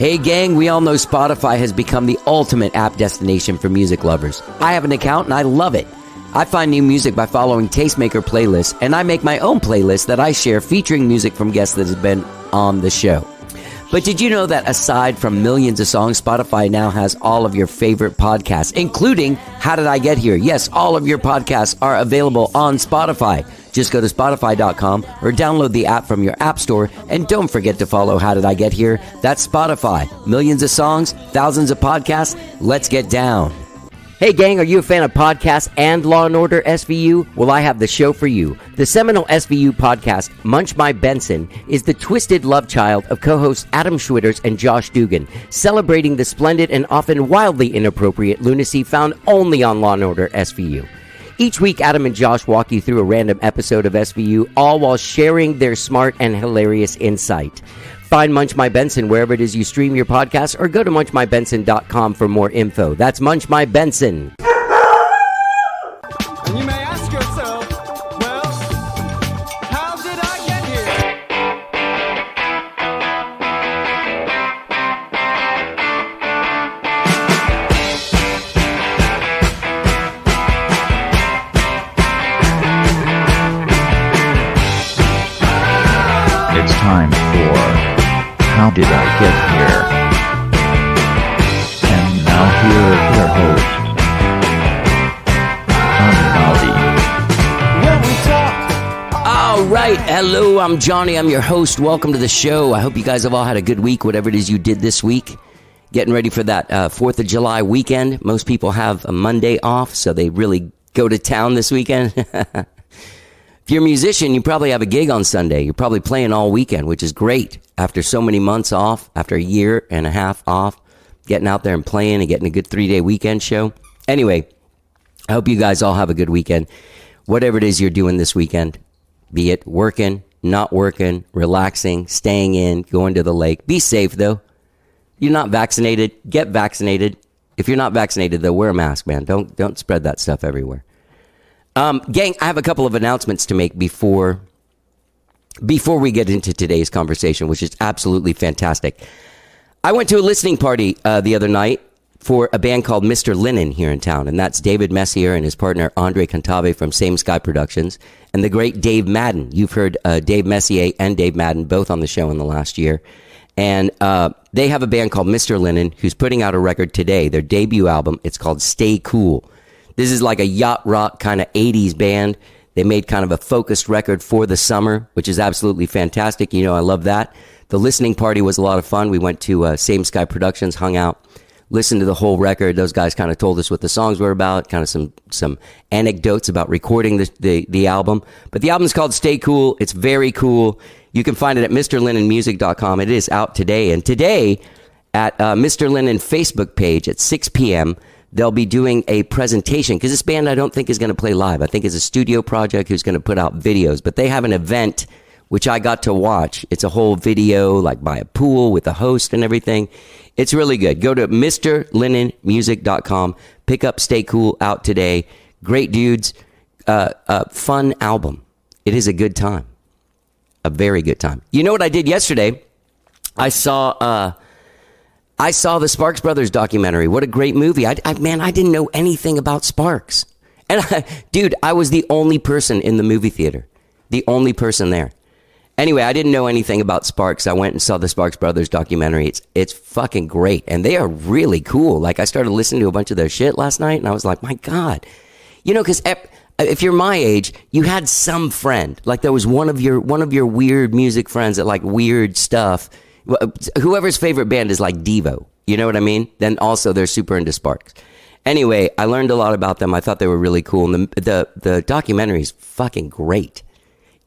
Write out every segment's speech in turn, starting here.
Hey gang, we all know Spotify has become the ultimate app destination for music lovers. I have an account and I love it. I find new music by following Tastemaker playlists, and I make my own playlist that I share featuring music from guests that have been on the show. But did you know that aside from millions of songs, Spotify now has all of your favorite podcasts, including How Did I Get Here? Yes, all of your podcasts are available on Spotify. Just go to Spotify.com or download the app from your app store, and don't forget to follow How Did I Get Here? That's Spotify. Millions of songs, thousands of podcasts. Let's get down. Hey gang, are you a fan of podcasts and Law & Order SVU? Well, I have the show for you. The seminal SVU podcast, Munch by Benson, is the twisted love child of co-hosts Adam Schwitters and Josh Dugan, celebrating the splendid and often wildly inappropriate lunacy found only on Law & Order SVU. Each week, Adam and Josh walk you through a random episode of SVU, all while sharing their smart and hilarious insight. Find Munch My Benson wherever it is you stream your podcast, or go to munchmybenson.com for more info. That's Munch My Benson. And you may ask yourself, well, how did I get here? It's time for How Did I Get Here? And now here are your hosts, All right. Hello, I'm Johnny. I'm your host. Welcome to the show. I hope you guys have all had a good week, whatever it is you did this week. Getting ready for that 4th of July weekend. Most people have a Monday off, so they really go to town this weekend. If you're a musician, you probably have a gig on Sunday. You're probably playing all weekend, which is great. After so many months off, after a year and a half off, getting out there and playing and getting a good 3-day weekend show. Anyway, I hope you guys all have a good weekend. Whatever it is you're doing this weekend, be it working, not working, relaxing, staying in, going to the lake. Be safe, though. You're not vaccinated, get vaccinated. If you're not vaccinated, though, wear a mask, man. Don't spread that stuff everywhere. Gang, I have a couple of announcements to make before we get into today's conversation, which is absolutely fantastic. I went to a listening party the other night for a band called Mr. Linen here in town, and that's David Messier and his partner Andre Cantave from Same Sky Productions, and the great Dave Madden. You've heard Dave Messier and Dave Madden both on the show in the last year, and they have a band called Mr. Linen who's putting out a record today, their debut album. It's called Stay Cool. This is like a yacht rock kind of 80s band. They made kind of a focused record for the summer, which is absolutely fantastic. You know, I love that. The listening party was a lot of fun. We went to Same Sky Productions, hung out, listened to the whole record. Those guys kind of told us what the songs were about, kind of some anecdotes about recording the album. But the album's called Stay Cool. It's very cool. You can find it at MrLinenMusic.com. It is out today. And today, at Mr. Linen Facebook page at 6 p.m., they'll be doing a presentation, because this band I don't think is going to play live. I think it's a studio project who's going to put out videos. But they have an event, which I got to watch. It's a whole video, like by a pool with a host and everything. It's really good. Go to MrLinenMusic.com. Pick up Stay Cool out today. Great dudes. Fun album. It is a good time. A very good time. You know what I did yesterday? I saw the Sparks Brothers documentary. What a great movie. I didn't know anything about Sparks. And I was the only person in the movie theater. The only person there. Anyway, I didn't know anything about Sparks. I went and saw the Sparks Brothers documentary. It's fucking great. And they are really cool. Like, I started listening to a bunch of their shit last night, and I was like, my God. You know, because if you're my age, you had some friend. Like, there was one of your weird music friends that like weird stuff. Whoever's favorite band is like Devo, you know what I mean? Then also they're super into Sparks. Anyway, I learned a lot about them. I thought they were really cool. And the documentary is fucking great.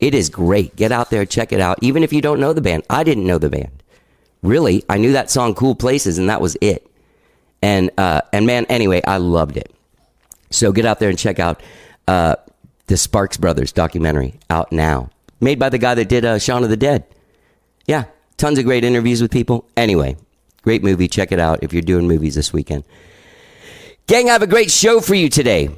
It is great. Get out there, check it out. Even if you don't know the band. I didn't know the band. Really, I knew that song Cool Places, and that was it. And man, anyway, I loved it. So get out there and check out the Sparks Brothers documentary, out now. Made by the guy that did Shaun of the Dead. Yeah. Tons of great interviews with people. Anyway, great movie. Check it out if you're doing movies this weekend. Gang, I have a great show for you today.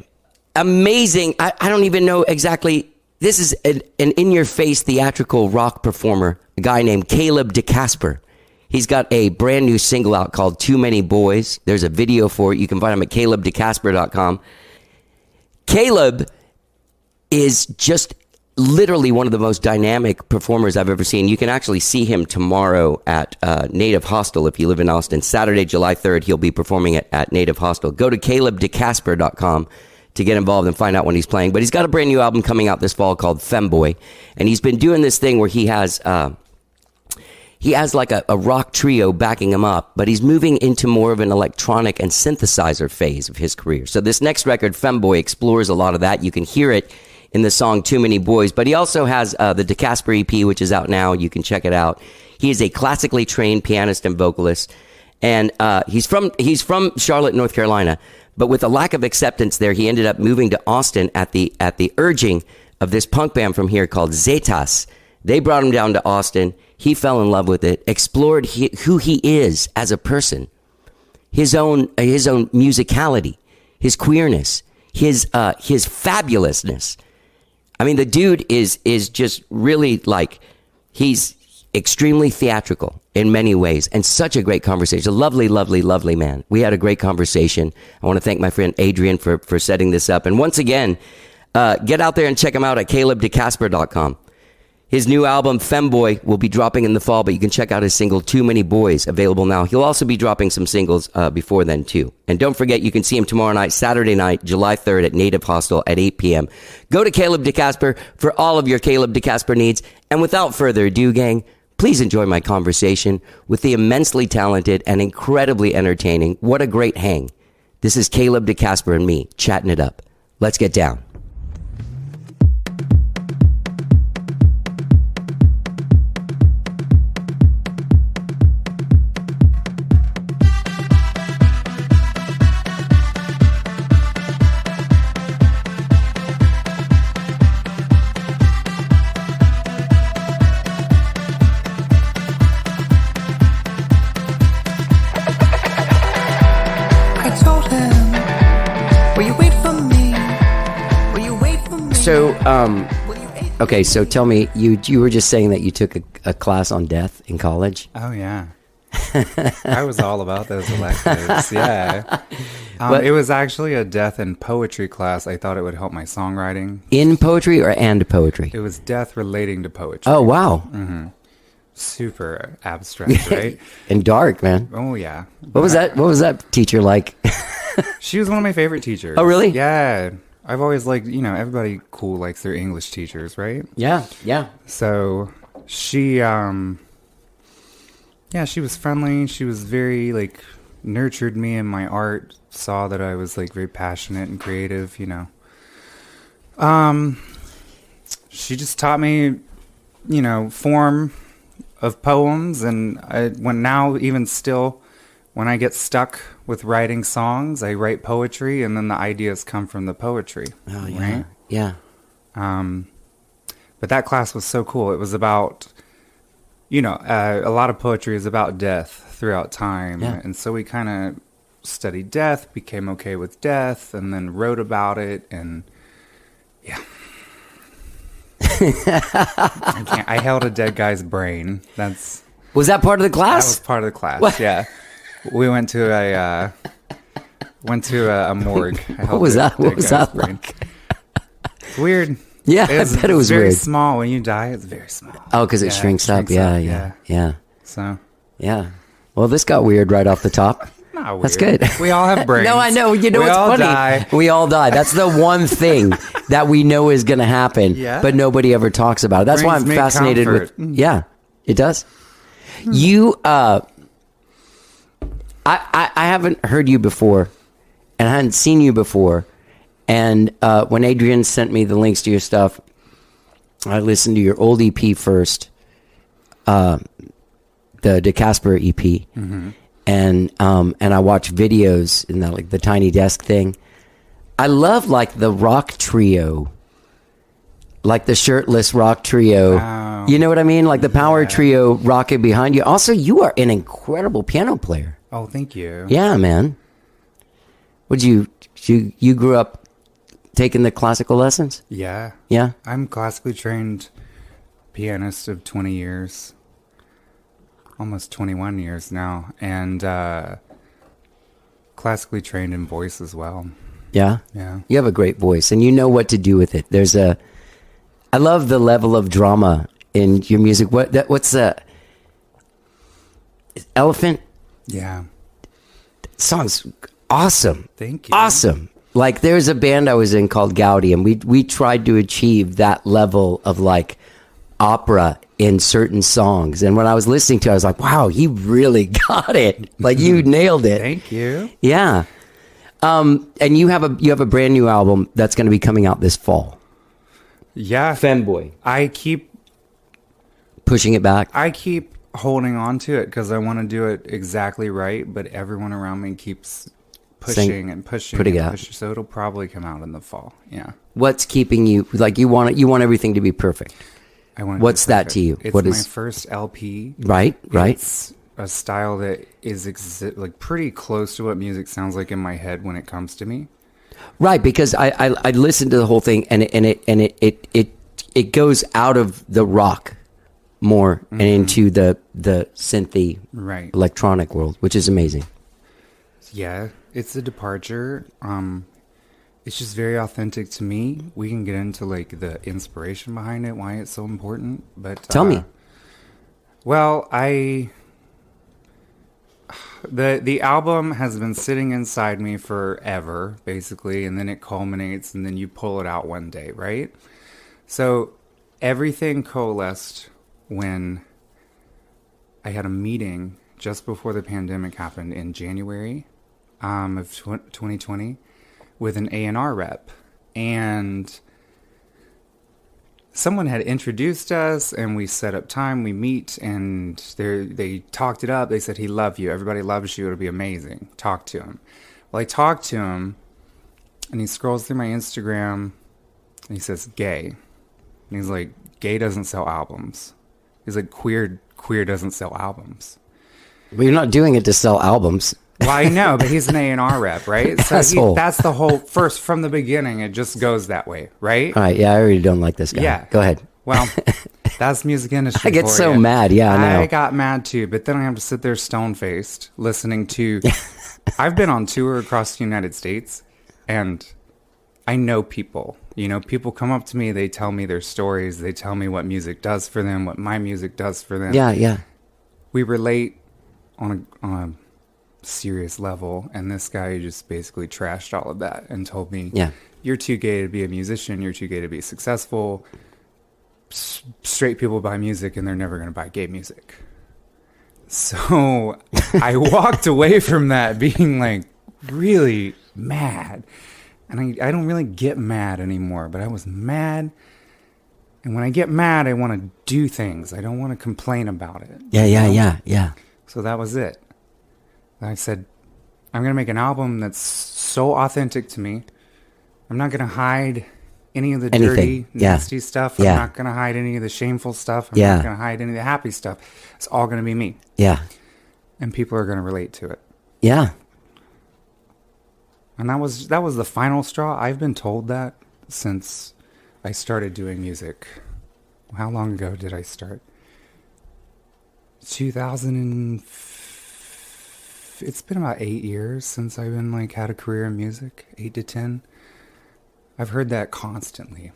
Amazing. I don't even know exactly. This is an in-your-face theatrical rock performer, a guy named Caleb de Casper. He's got a brand new single out called Too Many Boys. There's a video for it. You can find him at calebdecasper.com. Caleb is just literally one of the most dynamic performers I've ever seen. You can actually see him tomorrow at Native Hostel if you live in Austin. Saturday, July 3rd, he'll be performing at Native Hostel. Go to calebdecasper.com to get involved and find out when he's playing. But he's got a brand new album coming out this fall called Femboy. And he's been doing this thing where he has like a rock trio backing him up, but he's moving into more of an electronic and synthesizer phase of his career. So this next record, Femboy, explores a lot of that. You can hear it in the song Too Many Boys, but he also has the DeCasper EP, which is out now. You can check it out. He is a classically trained pianist and vocalist, and he's from Charlotte, North Carolina. But with a lack of acceptance there, he ended up moving to Austin at the urging of this punk band from here called Zetas. They brought him down to Austin. He fell in love with it, explored who he is as a person, his own musicality, his queerness, his fabulousness. I mean, the dude is just really like, he's extremely theatrical in many ways, and such a great conversation. A lovely, lovely, lovely man. We had a great conversation. I want to thank my friend Adrian for setting this up. And once again, get out there and check him out at calebdecasper.com. His new album, Femboy, will be dropping in the fall, but you can check out his single, Too Many Boys, available now. He'll also be dropping some singles before then, too. And don't forget, you can see him tomorrow night, Saturday night, July 3rd at Native Hostel at 8 p.m. Go to Caleb DeCasper for all of your Caleb DeCasper needs. And without further ado, gang, please enjoy my conversation with the immensely talented and incredibly entertaining, what a great hang. This is Caleb DeCasper and me, chatting it up. Let's get down. So, okay, so tell me, you were just saying that you took a class on death in college? Oh, yeah. I was all about those electives, yeah. It was actually a death and poetry class. I thought it would help my songwriting. In poetry or and poetry? It was death relating to poetry. Oh, wow. Mm-hmm. Super abstract, right? And dark, man. Oh, yeah. What was that teacher like? She was one of my favorite teachers. Oh, really? Yeah. I've always liked, everybody cool likes their English teachers, right? Yeah, yeah. So she, she was friendly. She was very, nurtured me in my art, saw that I was, very passionate and creative, She just taught me, form of poems, and when I get stuck with writing songs, I write poetry, and then the ideas come from the poetry. Oh, yeah. Right? Yeah. But that class was so cool. It was about, a lot of poetry is about death throughout time. Yeah. And so we kind of studied death, became okay with death, and then wrote about it. And yeah. I held a dead guy's brain. Was that part of the class? That was part of the class. What? Yeah. We went to a morgue. What was that like? It's weird. Yeah, I bet it was very weird. small. When you die, it's very small. Oh, because it shrinks up. Yeah. So. Yeah. Well, this got weird right off the top. Not weird. That's good. We all have brains. No, I know. You know what's funny? Die. We all die. That's the one thing that we know is going to happen, but nobody ever talks about it. That's why I'm fascinated with. Yeah, it does. You, I haven't heard you before, and I hadn't seen you before. And when Adrian sent me the links to your stuff, I listened to your old EP first, the DeCasper EP, and I watched videos in that, the Tiny Desk thing. I love the rock trio, the shirtless rock trio. Wow. You know what I mean? The power trio rocking behind you. Also, you are an incredible piano player. Oh, thank you. Yeah, man. Would you grew up taking the classical lessons? Yeah. Yeah? I'm classically trained pianist of 20 years. almost 21 years now, and classically trained in voice as well. Yeah? Yeah. You have a great voice, and you know what to do with it. I love the level of drama in your music. What's the Elephant? Yeah. Song's awesome. Thank you. Awesome. Like, there's a band I was in called Gaudi, and we tried to achieve that level of like opera in certain songs. And when I was listening to it, I was like, wow, you really got it. Like, you nailed it. Thank you. Yeah. And you have a brand new album that's going to be coming out this fall. Yeah. Femboy. I keep Pushing it back. I keep holding on to it because I want to do it exactly right, but everyone around me keeps pushing and pushing putting it and out. pushing. So it'll probably come out in the fall. Yeah. What's keeping you, like, you want everything to be perfect? I want. What's that to you? It's What my is- first LP. Right? It's a style that is like pretty close to what music sounds like in my head when it comes to me. Right, because I listened to the whole thing, and it goes out of the rock more and into the synthy Right. electronic world, which is amazing. Yeah, it's a departure. It's just very authentic to me. We can get into like the inspiration behind it, why it's so important. But Tell me. Well, the album has been sitting inside me forever, basically, and then it culminates, and then you pull it out one day, right? So everything coalesced when I had a meeting just before the pandemic happened in January of 2020 with an A&R rep, and someone had introduced us, and we set up time, we meet, and they talked it up. They said, he loved you. Everybody loves you. It'll be amazing. Talk to him. Well, I talked to him, and he scrolls through my Instagram, and he says, gay. And he's like, gay doesn't sell albums. He's like, queer doesn't sell albums. But you're not doing it to sell albums. Well, I know, but he's an A&R rep, right? So Asshole. that's the whole, first, from the beginning, it just goes that way, right? All right, yeah, I already don't like this guy. Yeah. Go ahead. Well, that's music industry. I get for so you. mad. Yeah, I know. I got mad too, but then I have to sit there stone-faced listening to... I've been on tour across the United States, and I know people. You know, people come up to me, they tell me their stories, they tell me what music does for them, what my music does for them. Yeah, yeah. We relate on a serious level, and this guy just basically trashed all of that and told me, Yeah. you're too gay to be a musician, you're too gay to be successful. Straight people buy music, and they're never going to buy gay music. So I walked away from that being like really mad, and I don't really get mad anymore, but I was mad. And when I get mad, I want to do things. I don't want to complain about it. Yeah. So that was it. I said, I'm going to make an album that's so authentic to me. I'm not going to hide any of the Anything. dirty, Yeah. nasty stuff. Yeah. I'm not going to hide any of the shameful stuff. I'm Yeah. not going to hide any of the happy stuff. It's all going to be me. Yeah. And people are going to relate to it. Yeah. And that was the final straw. I've been told that since I started doing music. How long ago did I start? 2005. It's been about 8 years since I've been like had a career in music. 8 to 10. I've heard that constantly.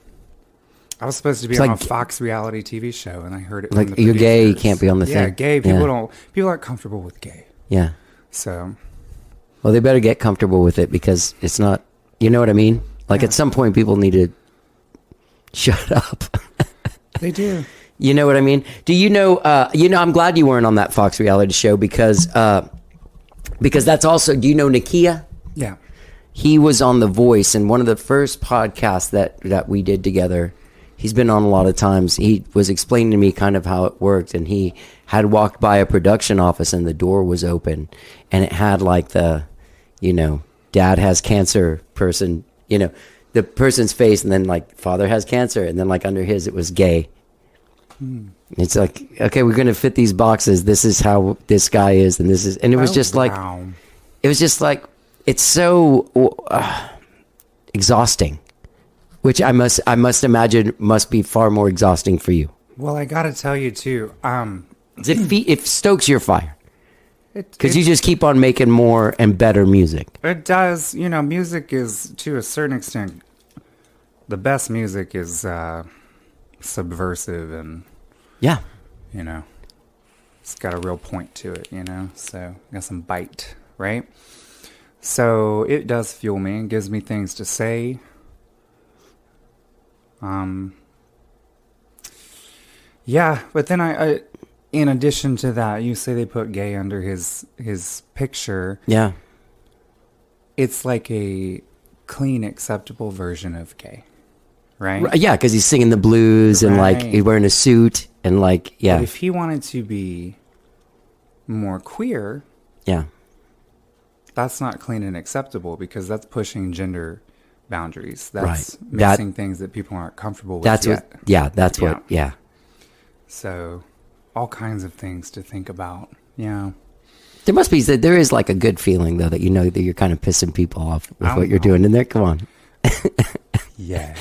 I was supposed to be It's on like- a Fox reality TV show, and I heard it. Like, from the you're gay, you producers. can't be on the Yeah, thing. gay Yeah. people aren't comfortable with gay. Yeah. So Well, they better get comfortable with it, because it's not, you know what I mean? Like, Yeah. at some point, people need to shut up. they do. You know what I mean? Do you know, I'm glad you weren't on that Fox reality show, because that's also, do you know Nakia? Yeah. He was on The Voice, and one of the first podcasts that we did together, he's been on a lot of times. He was explaining to me kind of how it worked, and he had walked by a production office, and the door was open, and it had like the, dad has cancer person, the person's face, and then like father has cancer, and then like under his it was gay. It's like, okay, we're gonna fit these boxes. This is how this guy is, and this is, and it was just like, Wow. it was just like, it's so exhausting, which I must imagine must be far more exhausting for you. Well, I got to tell you too. It stokes your fire. Because you It just keep on making more and better music. it does. You know, music is, to a certain extent, the best music is subversive and, Yeah. you know, it's got a real point to it, you know? So, got some bite, right? So, it does fuel me and gives me things to say. Yeah, but then I in addition to that, you say they put gay under his picture. Yeah. It's like a clean, acceptable version of gay, right? Yeah, because he's singing the blues and like Right. he's wearing a suit and like, yeah. But if he wanted to be more queer, Yeah. that's not clean and acceptable because that's pushing gender boundaries. That's Right. mixing things that people aren't comfortable with That's yet. what, yeah, that's what, yeah. So, all kinds of things to think about. Yeah. There must be, there is like a good feeling though that you know that you're kind of pissing people off with I what don't you're know. doing in there. Come on. Yeah.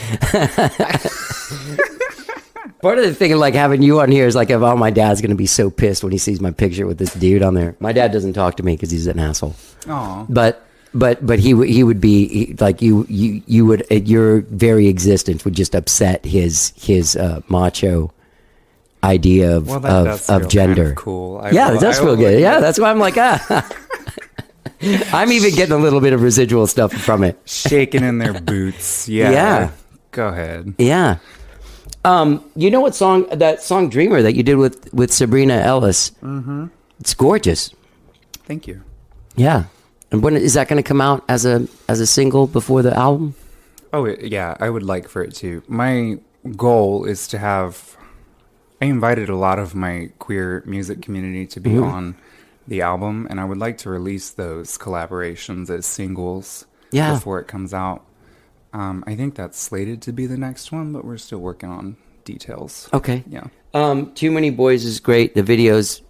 Part of the thing of like having you on here is like, oh, my dad's going to be so pissed when he sees my picture with this dude on there. My dad doesn't talk to me because he's an asshole. Aw. But he would be like you would, your very existence would just upset his macho idea of Well, that does feel gender. kind of cool. Yeah, it does feel good. like Yeah, that. that's why I'm like, I'm even getting a little bit of residual stuff from it. Shaking in their boots. Yeah. Yeah. Go ahead. Yeah. You know what song, that song Dreamer that you did with Sabrina Ellis? Mm-hmm. It's gorgeous. Thank you. Yeah. And when is that going to come out as a single before the album? Oh, yeah. I would like for it to. My goal is to have. I invited a lot of my queer music community to be on the album, and I would like to release those collaborations as singles before it comes out. I think that's slated to be the next one, but we're still working on details. Okay. Yeah. Too Many Boys is great. The video's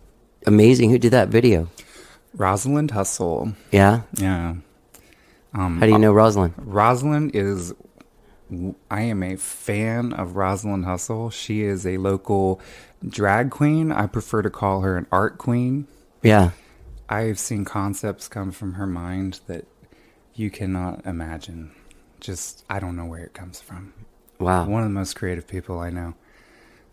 amazing. Who did that video? Rosalind Hustle. Yeah. Yeah. How do you know Rosalind? Rosalind is. I am a fan of Rosalind Hustle. She is a local drag queen. I prefer to call her an art queen. Yeah. I've seen concepts come from her mind that you cannot imagine. Just, I don't know where it comes from. Wow. One of the most creative people I know.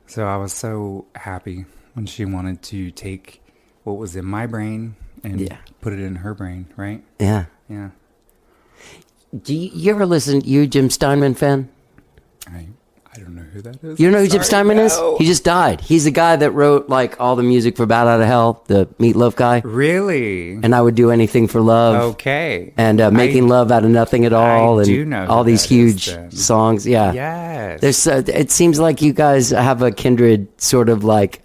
So I was so happy when she wanted to take what was in my brain and put it in her brain, right? Yeah. Yeah. Do you ever listen? You a Jim Steinman fan? I don't know who that is. You don't know who Jim Sorry, Steinman is? no. He just died. He's the guy that wrote like all the music for Bat Out of Hell, the Meatloaf guy. Really? And I Would Do Anything for Love. Okay. And Making Love Out of Nothing at All. I and do know who all these that is, huge then. songs. Yeah. Yes. There's. It seems like you guys have a kindred sort of like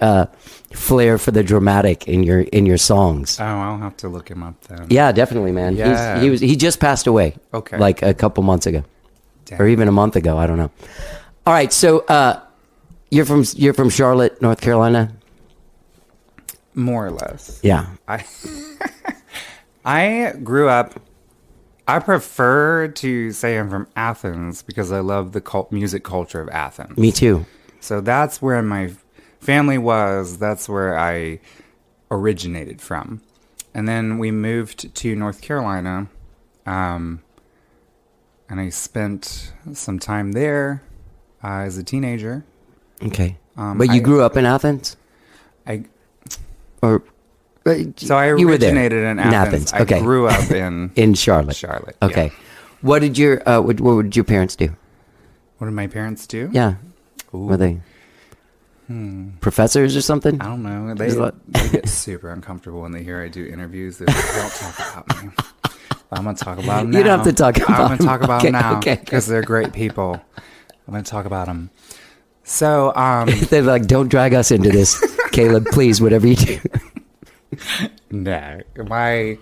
flair for the dramatic in your songs. Oh, I'll have to look him up then. Yeah, definitely, man. Yeah. He just passed away. Okay. Like a couple months ago, Damn. or even a month ago. I don't know. All right, so you're from Charlotte, North Carolina. More or less. Yeah. I grew up. I prefer to say I'm from Athens because I love the music culture of Athens. Me too. So that's where my family was. That's where I originated from. And then we moved to North Carolina. And I spent some time there as a teenager. Okay. But you grew up in Athens, I or So I you were there originated in Athens. Okay. I grew up in in Charlotte. Charlotte. Okay. Yeah. What did your what did your parents do? What did my parents do? Yeah. Ooh. Were they professors or something? I don't know. There's a lot- They get super uncomfortable when they hear I do interviews. They're like, don't talk about me. I'm going to talk about them now. You don't have to talk about I'm going to them. talk about Okay, them now okay. because they're great people. I'm going to talk about them. So, They're like, don't drag us into this, Caleb. Please, whatever you do. nah, they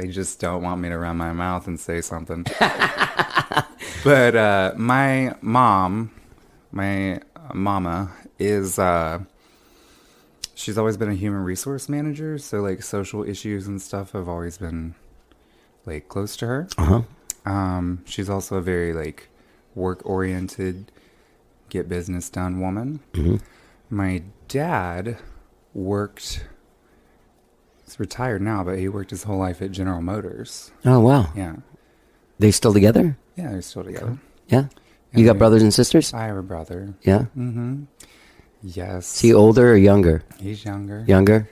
just don't want me to run my mouth and say something. But my mama is she's always been a human resource manager, so like social issues and stuff have always been like close to her. She's also a very like work oriented, get business done woman. My dad worked. He's retired now, but he worked his whole life at General Motors. Oh, wow. Yeah. They still together? Yeah, they're still together. Yeah. You got brothers and sisters? I have a brother. Yeah. Yes. Is he older or younger? He's younger. Younger?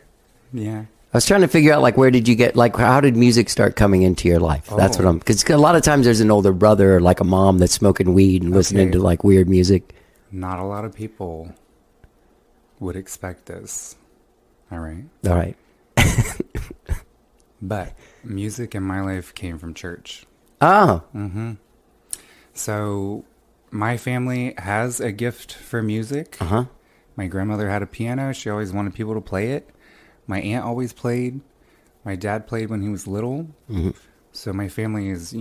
Yeah. I was trying to figure out, like, where did you get, like, how did music start coming into your life? That's what because a lot of times there's an older brother or like a mom that's smoking weed and listening to like weird music. Not a lot of people would expect this. All right. All right. But music in my life came from church. Oh. So my family has a gift for music. Uh-huh. My grandmother had a piano. She always wanted people to play it. My aunt always played. My dad played when he was little. So my family is,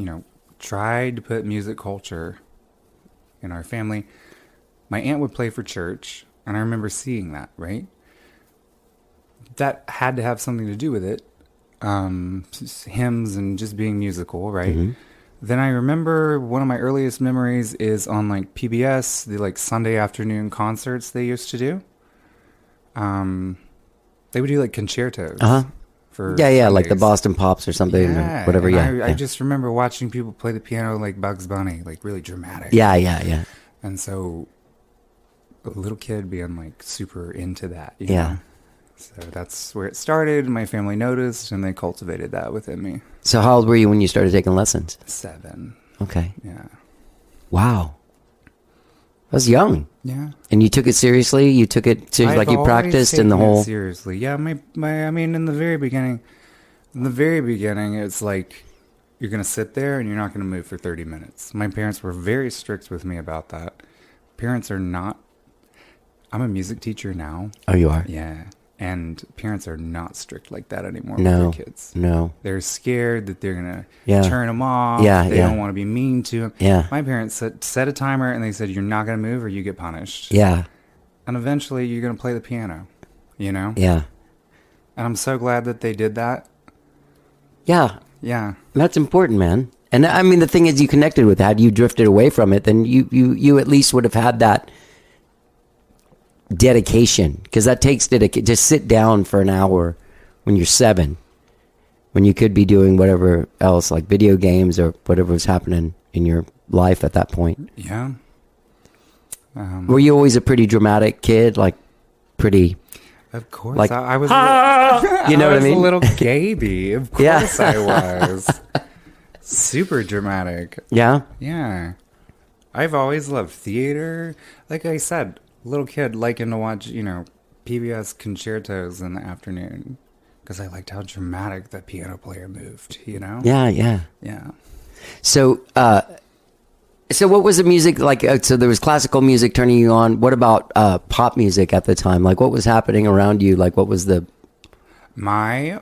tried to put music culture in our family. My aunt would play for church, and I remember seeing that, right? That had to have something to do with it. Hymns and just being musical, right? Then I remember one of my earliest memories is on like PBS, the like Sunday afternoon concerts they used to do. They would do like concertos. For Yeah, like the Sundays. Boston Pops or something or whatever. And Yeah, I just remember watching people play the piano like Bugs Bunny, like really dramatic. yeah. And so a little kid being like super into that. You Yeah. know? So that's where it started. My family noticed and they cultivated that within me. So how old were you when you started taking lessons? 7. Okay. Yeah. Wow. I was young. Yeah. And you took it seriously? You took it seriously, like you always practiced in taken the it whole... seriously. Yeah, I mean, in the very beginning, it's like you're going to sit there and you're not going to move for 30 minutes. My parents were very strict with me about that. Parents are not... I'm a music teacher now. Oh, you are? Yeah. And parents are not strict like that anymore No. with their kids. No. They're scared that they're going to Yeah. turn them off. Yeah, They yeah. don't want to be mean to them. Yeah. My parents set a timer and they said, you're not going to move or you get punished. Yeah. And eventually you're going to play the piano, you know? Yeah. And I'm so glad that they did that. Yeah. Yeah. That's important, man. And I mean, the thing is, you connected with that. You drifted away from it, then you at least would have had that dedication, because that takes dedication. Just sit down for an hour when you're 7, when you could be doing whatever else, like video games or whatever was happening in your life at that point. Yeah. Were you always a pretty dramatic kid, like pretty? Of course. Like, I was, You know what I mean? a little gaby. Of Yeah. course I was. Super dramatic. Yeah. Yeah. I've always loved theater. Like I said, little kid liking to watch, PBS concertos in the afternoon because I liked how dramatic the piano player moved, Yeah. Yeah. So, so what was the music like? So there was classical music turning you on. What about pop music at the time? Like, what was happening around you? Like, what was the... My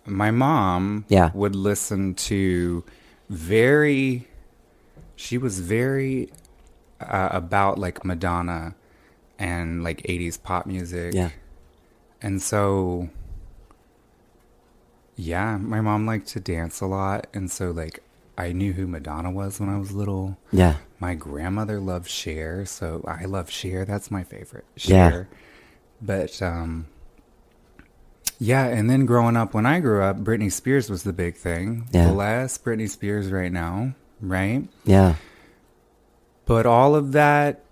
mom Yeah. would listen to she was very about like Madonna and like 80s pop music. Yeah. And so, yeah, my mom liked to dance a lot. And so like I knew who Madonna was when I was little. Yeah. My grandmother loved Cher, so I love Cher. That's my favorite. Yeah. Cher. But yeah, and then growing up, when I grew up, Britney Spears was the big thing. Yeah. Bless Britney Spears right now, right? Yeah. But all of that,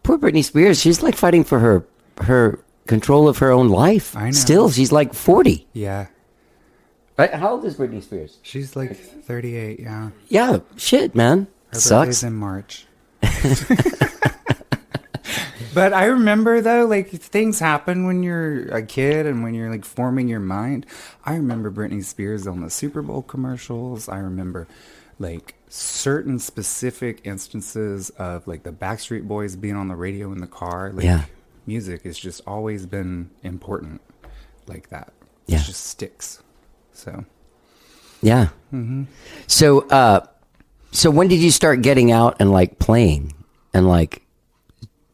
Poor Britney Spears. She's like fighting for her control of her own life. I know. Still, she's like 40. yeah, Right? How old is Britney Spears? she's like 38, yeah. Yeah. Shit, man. Her Sucks. birthday's in March. But I remember, though, like, things happen when you're a kid and when you're, like, forming your mind. I remember Britney Spears on the Super Bowl commercials. I remember, like, certain specific instances of, like, the Backstreet Boys being on the radio in the car. Like, Yeah. music has just always been important like that. Yeah. It just sticks. So, Yeah. So, so when did you start getting out and like playing and like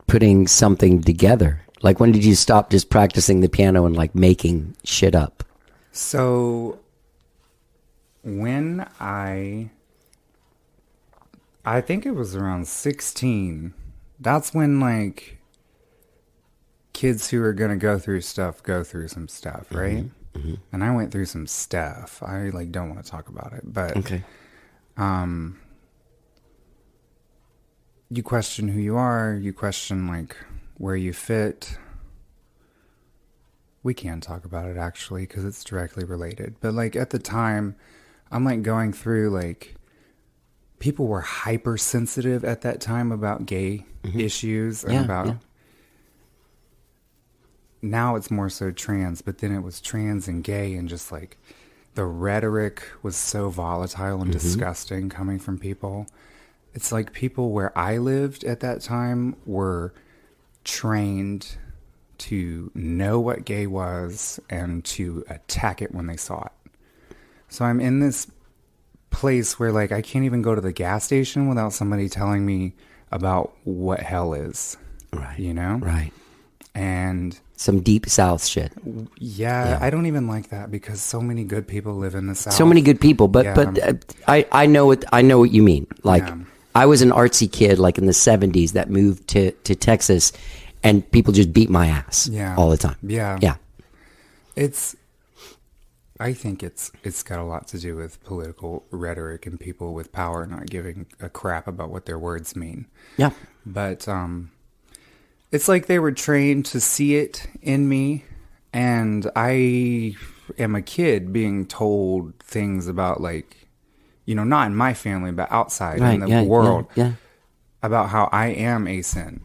putting something together? Like, when did you stop just practicing the piano and like making shit up? So when I think it was around 16, that's when like kids who are going to go through some stuff, right? Mm-hmm. And I went through some stuff. I like don't want to talk about it, but Okay. You question who you are. You question like where you fit. We can talk about it actually because it's directly related. But like at the time, I'm like going through like people were hypersensitive at that time about gay issues and about. Now it's more so trans, but then it was trans and gay, and just like the rhetoric was so volatile and disgusting coming from people. It's like people where I lived at that time were trained to know what gay was and to attack it when they saw it. So I'm in this place where like I can't even go to the gas station without somebody telling me about what hell is. Right. You know? Right. And some deep South shit. yeah, I don't even like that because so many good people live in the South. So many good people, but I know what you mean. Like I was an artsy kid, like in the 70s, that moved to Texas, and people just beat my ass all the time. Yeah. I think it's got a lot to do with political rhetoric and people with power not giving a crap about what their words mean. Yeah. But it's like they were trained to see it in me, and I am a kid being told things about like, you know, not in my family, but outside in the world about how I am a sin.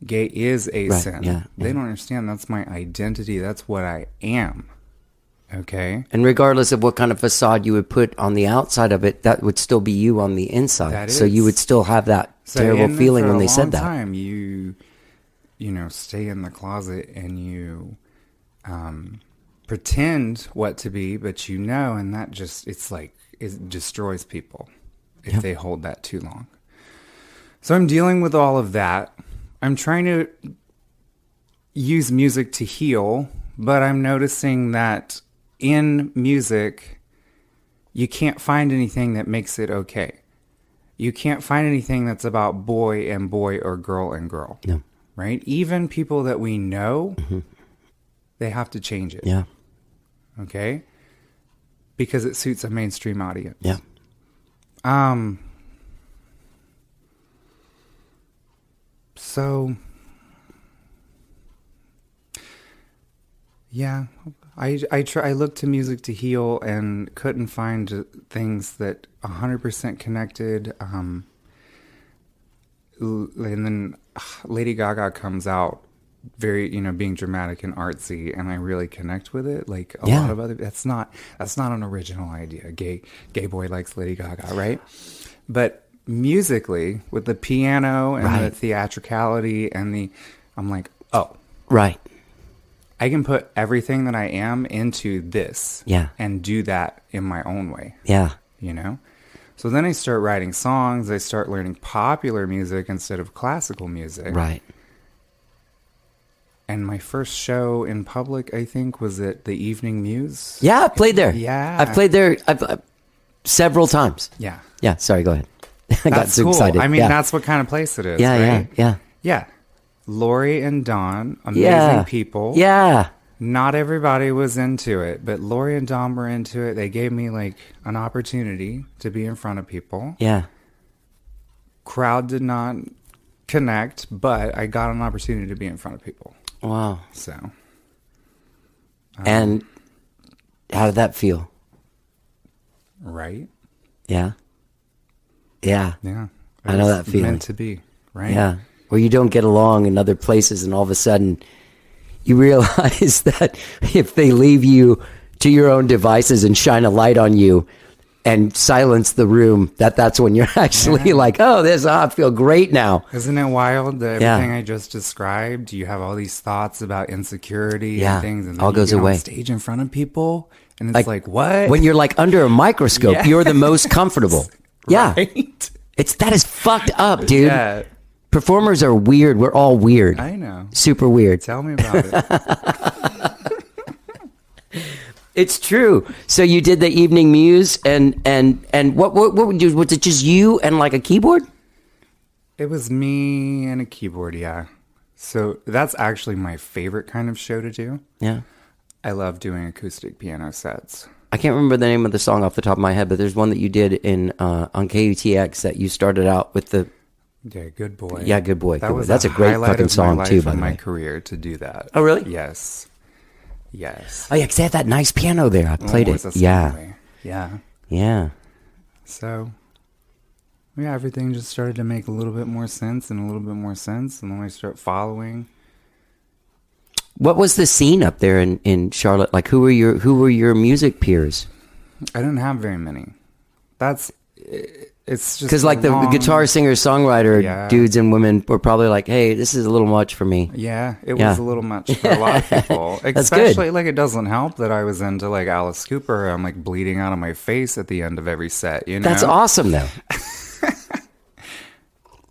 Gay is a sin. They don't understand that's my identity. That's what I am. Okay. And regardless of what kind of facade you would put on the outside of it, that would still be you on the inside. So you would still have that terrible feeling when they said that. Time, you know, stay in the closet and you pretend what to be, but you know, and that just, it's like, it destroys people if they hold that too long. So I'm dealing with all of that. I'm trying to use music to heal, but I'm noticing that in music, you can't find anything that makes it okay. You can't find anything that's about boy and boy or girl and girl. No. Right? Even people that we know, they have to change it. Yeah. Okay? Because it suits a mainstream audience. Yeah. So, yeah, I looked to music to heal and couldn't find things that 100% connected. And then Lady Gaga comes out very, you know, being dramatic and artsy, and I really connect with it. Like a lot of other, that's not an original idea. Gay boy likes Lady Gaga, right? But musically, with the piano and the theatricality and I'm like, oh, right. I can put everything that I am into this, and do that in my own way. Yeah, you know. So then I start writing songs. I start learning popular music instead of classical music. Right. And my first show in public, I think, was at the Evening Muse. Yeah, I played there. Yeah. I've played there several times. Yeah. Yeah, sorry, go ahead. I got so cool. excited. I mean, that's what kind of place it is, right? Yeah. Lori and Dawn, amazing people. Yeah. Not everybody was into it, but Lori and Dawn were into it. They gave me like an opportunity to be in front of people. Yeah. Crowd did not connect, but I got an opportunity to be in front of people. Wow. So. And how did that feel? Right. Yeah. Yeah. Yeah. I know that feeling. Meant to be, right? Yeah. Where you don't get along in other places, and all of a sudden you realize that if they leave you to your own devices and shine a light on you and silence the room, that's when you're actually like, I feel great now. Isn't it wild that everything I just described, you have all these thoughts about insecurity and things, and then all you goes get away. on stage in front of people, and it's like what? When you're like under a microscope, you're the most comfortable. Yeah. Right? That is fucked up, dude. Yeah. Performers are weird. We're all weird. I know. Super weird. Tell me about it. It's true. So you did the Evening Muse, and what would you? Was it just you and like a keyboard? It was me and a keyboard, yeah. So that's actually my favorite kind of show to do. Yeah. I love doing acoustic piano sets. I can't remember the name of the song off the top of my head, but there's one that you did in on KUTX that you started out with the. Yeah, Good Boy. Yeah, Good Boy. That Good Boy. was That's a great highlight fucking of song my too, life by and the my way. career to do that. Oh, really? Yes. Yes. Oh yeah, because they had that nice piano there. I played It's it. a Yeah. Steinway. Yeah. Yeah. So, yeah, everything just started to make a little bit more sense and a little bit more sense, and then I start following. What was the scene up there in Charlotte? Like, who were your music peers? I didn't have very many. It's just Because like the long- guitar singer songwriter Yeah. dudes and women were probably like, "Hey, this is a little much for me." Yeah, it Yeah. was a little much for a lot of people. That's good. Especially, like, it doesn't help that I was into, like, Alice Cooper. I'm, like, bleeding out of my face at the end of every set, you know? That's awesome, though.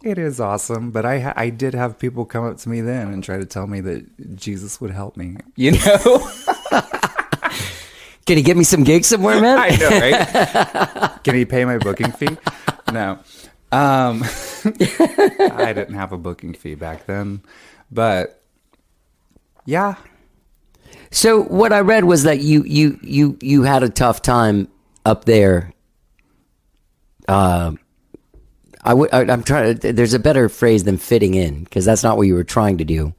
It is awesome, but I did have people come up to me then and try to tell me that Jesus would help me, you know? Can you get me some gigs somewhere, man? I know, right? Can he pay my booking fee? No. I didn't have a booking fee back then, but yeah. So what I read was that you had a tough time up there. I'm trying to. There's a better phrase than fitting in, because that's not what you were trying to do.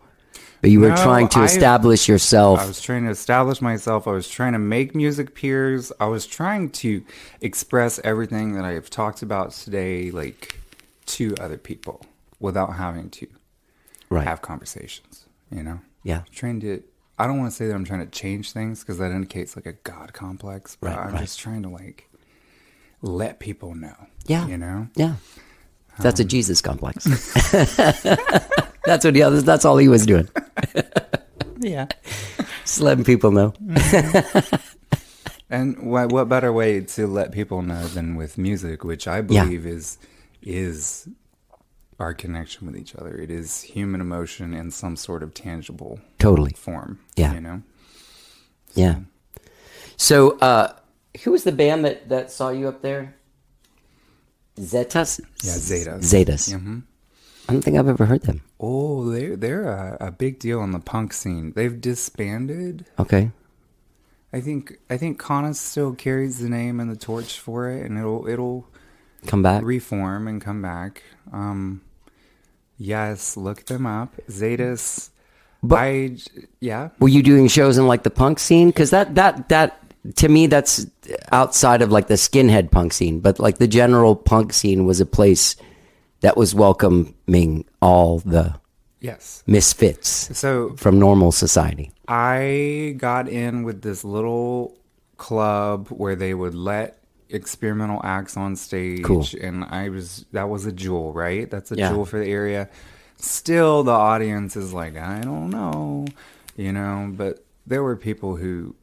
But you were No, trying to establish yourself. I was trying to establish myself. I was trying to make music peers. I was trying to express everything that I've talked about today, like, to other people without having to have conversations, you know? Yeah. I don't want to say that I'm trying to change things, because that indicates, like, a God complex, but I'm just trying to, like, let people know. Yeah. You know? Yeah. That's a Jesus complex. That's what that's all he was doing. Yeah. Just letting people know. And what better way to let people know than with music, which I believe is our connection with each other. It is human emotion in some sort of tangible form. Yeah. You know? Yeah. So, who was the band that saw you up there? Zetas? Yeah, Zetas. Zetas. Mm-hmm. I don't think I've ever heard them. Oh, they're a big deal in the punk scene. They've disbanded. Okay. I think Kana still carries the name and the torch for it, and it'll Come back. reform and come back. Yes, look them up. Zetas. But- yeah. Were you doing shows in like the punk scene? Because that to me, that's outside of like the skinhead punk scene. But like the general punk scene was a place that was welcoming all the Yes. misfits So from normal society. I got in with this little club where they would let experimental acts on stage. Cool. And that was a jewel, right? That's a Yeah. jewel for the area. Still, the audience is like, I don't know, you know, but there were people who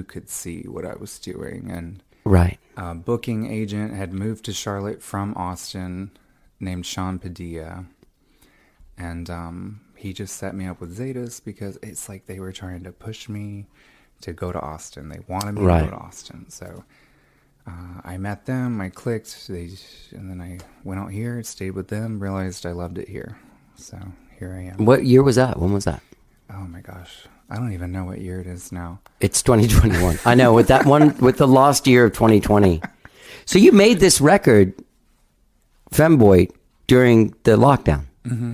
could see what I was doing. And Right. a booking agent had moved to Charlotte from Austin named Sean Padilla. And he just set me up with Zetas because it's like they were trying to push me to go to Austin. They wanted me to Right. go to Austin. So I met them, I clicked, and then I went out here, stayed with them, realized I loved it here. So here I am. What year was that? When was that? Oh my gosh. I don't even know what year it is now. It's 2021. I know, with that one, with the lost year of 2020. So you made this record, Femboy, during the lockdown. Mm-hmm.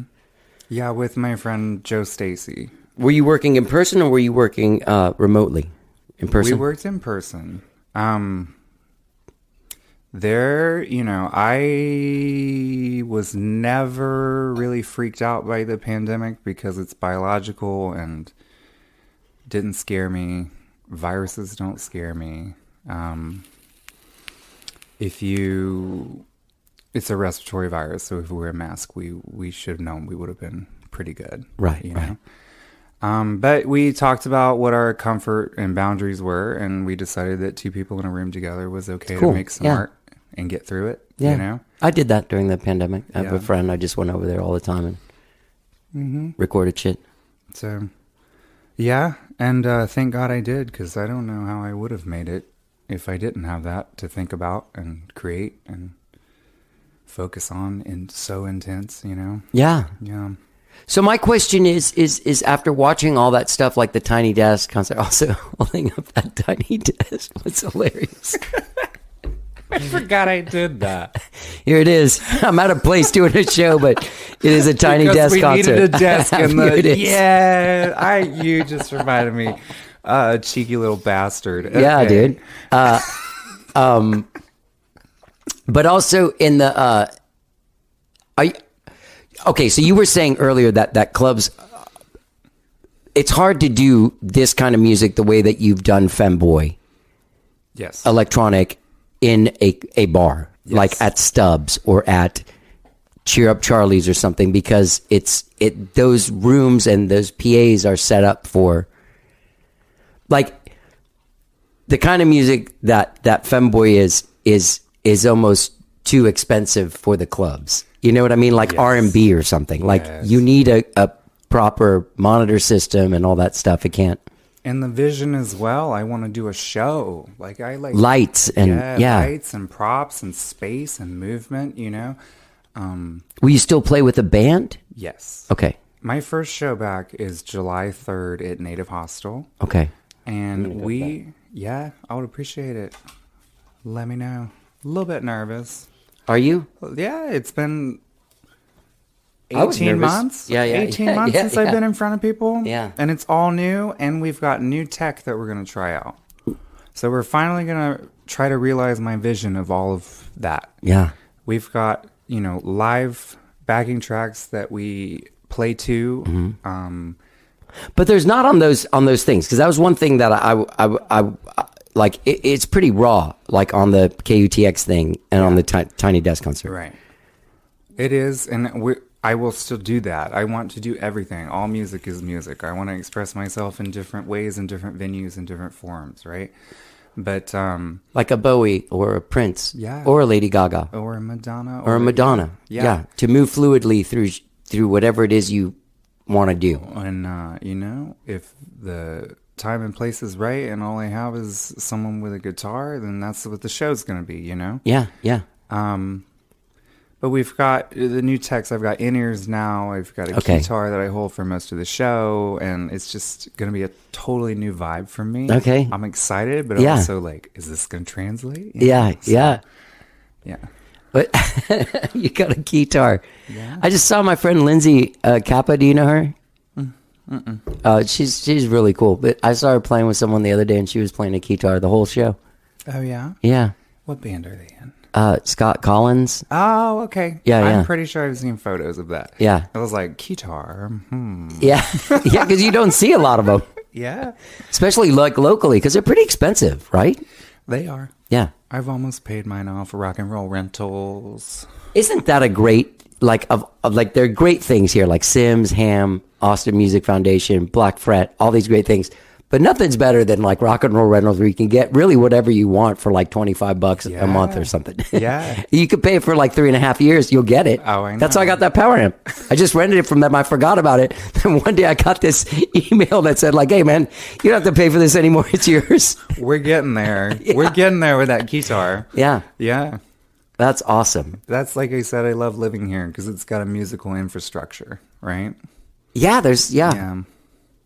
Yeah, with my friend Joe Stacy. Were you working in person or were you working remotely? In person? We worked in person. There, you know, I was never really freaked out by the pandemic because it's biological and didn't scare me. Viruses don't scare me. It's a respiratory virus, so if we wear a mask, we should have known we would have been pretty good. Right, you right. know? But we talked about what our comfort and boundaries were, and we decided that two people in a room together was okay Cool. to make some Yeah. art and get through it. Yeah. You know? I did that during the pandemic. I have Yeah. a friend. I just went over there all the time and recorded shit. So, yeah, and thank God I did, because I don't know how I would have made it if I didn't have that to think about and create and focus on, and so intense, you know? Yeah. Yeah. So my question is after watching all that stuff, like the Tiny Desk concert, also holding up that tiny desk was hilarious. I forgot I did that. Here it is. I'm out of place doing a show, but it is a Tiny Because Desk we concert. needed a desk in Here it the is. you just reminded me, cheeky little bastard. Yeah, Okay. dude. But also in the okay, so you were saying earlier that clubs, it's hard to do this kind of music the way that you've done Femboy Yes. electronic in a bar, Yes. like at Stubbs or at Cheer Up Charlie's or something, because those rooms and those PAs are set up for like the kind of music that Femboy is almost too expensive for the clubs. You know what I mean? Like Yes. R&B or something. Like Yes. you need a proper monitor system and all that stuff. It can't And the vision as well. I want to do a show. Like I like lights and yeah. lights and props and space and movement. You know. Will you still play with a band? Yes. Okay. My first show back is July 3rd at Native Hostel. Okay. And I would appreciate it. Let me know. A little bit nervous. Are you? Yeah, it's been I was 18 nervous. months. Yeah, 18 yeah, months yeah, since yeah. I've been in front of people. Yeah. And it's all new, and we've got new tech that we're going to try out. So we're finally going to try to realize my vision of all of that. Yeah. We've got, live backing tracks that we play to. Mm-hmm. But there's not on those things, because that was one thing that I like. It's pretty raw, like on the KUTX thing and on the Tiny Desk concert. Right. It is, and I will still do that. I want to do everything. All music is music. I want to express myself in different ways, in different venues, in different forms, right? But Like a Bowie or a Prince, Yeah. or a Lady Gaga, or a Madonna, or a Madonna, Yeah. to move fluidly through whatever it is you want to do. And if the time and place is right, and all I have is someone with a guitar, then that's what the show's going to be. Yeah, yeah. But we've got the new techs. I've got in-ears now. I've got a Okay. guitar that I hold for most of the show, and it's just going to be a totally new vibe for me. Okay. I'm excited, but Yeah. also like, is this going to translate? Yeah, yeah. Yeah. But you got a guitar. Yeah. I just saw my friend Lindsay Kappa. Do you know her? She's really cool. But I saw her playing with someone the other day, and she was playing a guitar the whole show. Oh, yeah? Yeah. What band are they in? Scott Collins. Oh, okay. Yeah, yeah. I'm pretty sure I've seen photos of that. Yeah. I was like, guitar. Yeah, yeah, because you don't see a lot of them, Yeah. especially like locally, because they're pretty expensive, right? They are. Yeah. I've almost paid mine off rock and roll rentals. Isn't that a great of like there are great things here like Sims, Ham, Austin Music Foundation, Black Fret, all these great things. But nothing's better than like rock and roll rentals where you can get really whatever you want for like $25 a month or something. Yeah. You could pay it for like 3.5 years. You'll get it. Oh, I That's how I know. got that power amp. I just rented it from them. I forgot about it. Then one day I got this email that said like, hey man, you don't have to pay for this anymore. It's yours. We're getting there. We're getting there with that guitar. Yeah. Yeah. That's awesome. That's like I said, I love living here because it's got a musical infrastructure, right? Yeah.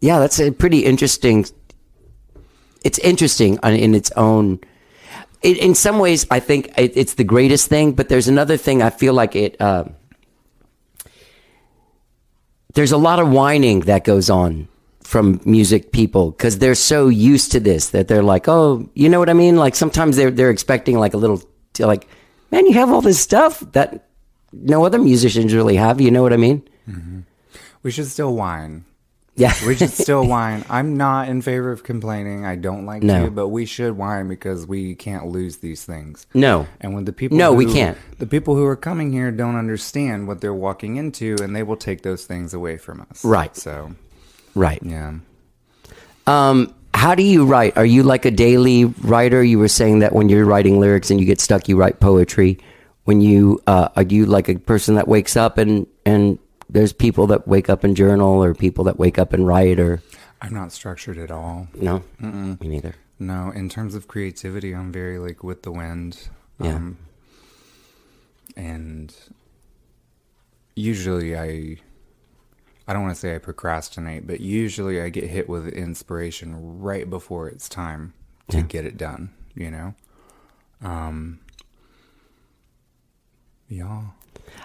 Yeah, that's a pretty interesting. It's interesting in its own. In some ways, I think it's the greatest thing. But there's another thing. I feel like it. There's a lot of whining that goes on from music people because they're so used to this that they're like, oh, you know what I mean? Like sometimes they're expecting like a little, like, man, you have all this stuff that no other musicians really have. You know what I mean? We should still whine. Yeah. We should still whine. I'm not in favor of complaining. I don't like No. to, but we should whine because we can't lose these things. No. And when the people No, we can't. The people who are coming here don't understand what they're walking into, and they will take those things away from us. Right. So, Right. yeah. How do you write? Are you like a daily writer? You were saying that when you're writing lyrics and you get stuck, you write poetry. When you are you like a person that wakes up and there's people that wake up and journal, or people that wake up and write, or I'm not structured at all. no? Me neither. No, in terms of creativity, I'm very like with the wind. Yeah. And usually I don't want to say I procrastinate, but usually I get hit with inspiration right before it's time to get it done, you know? Yeah.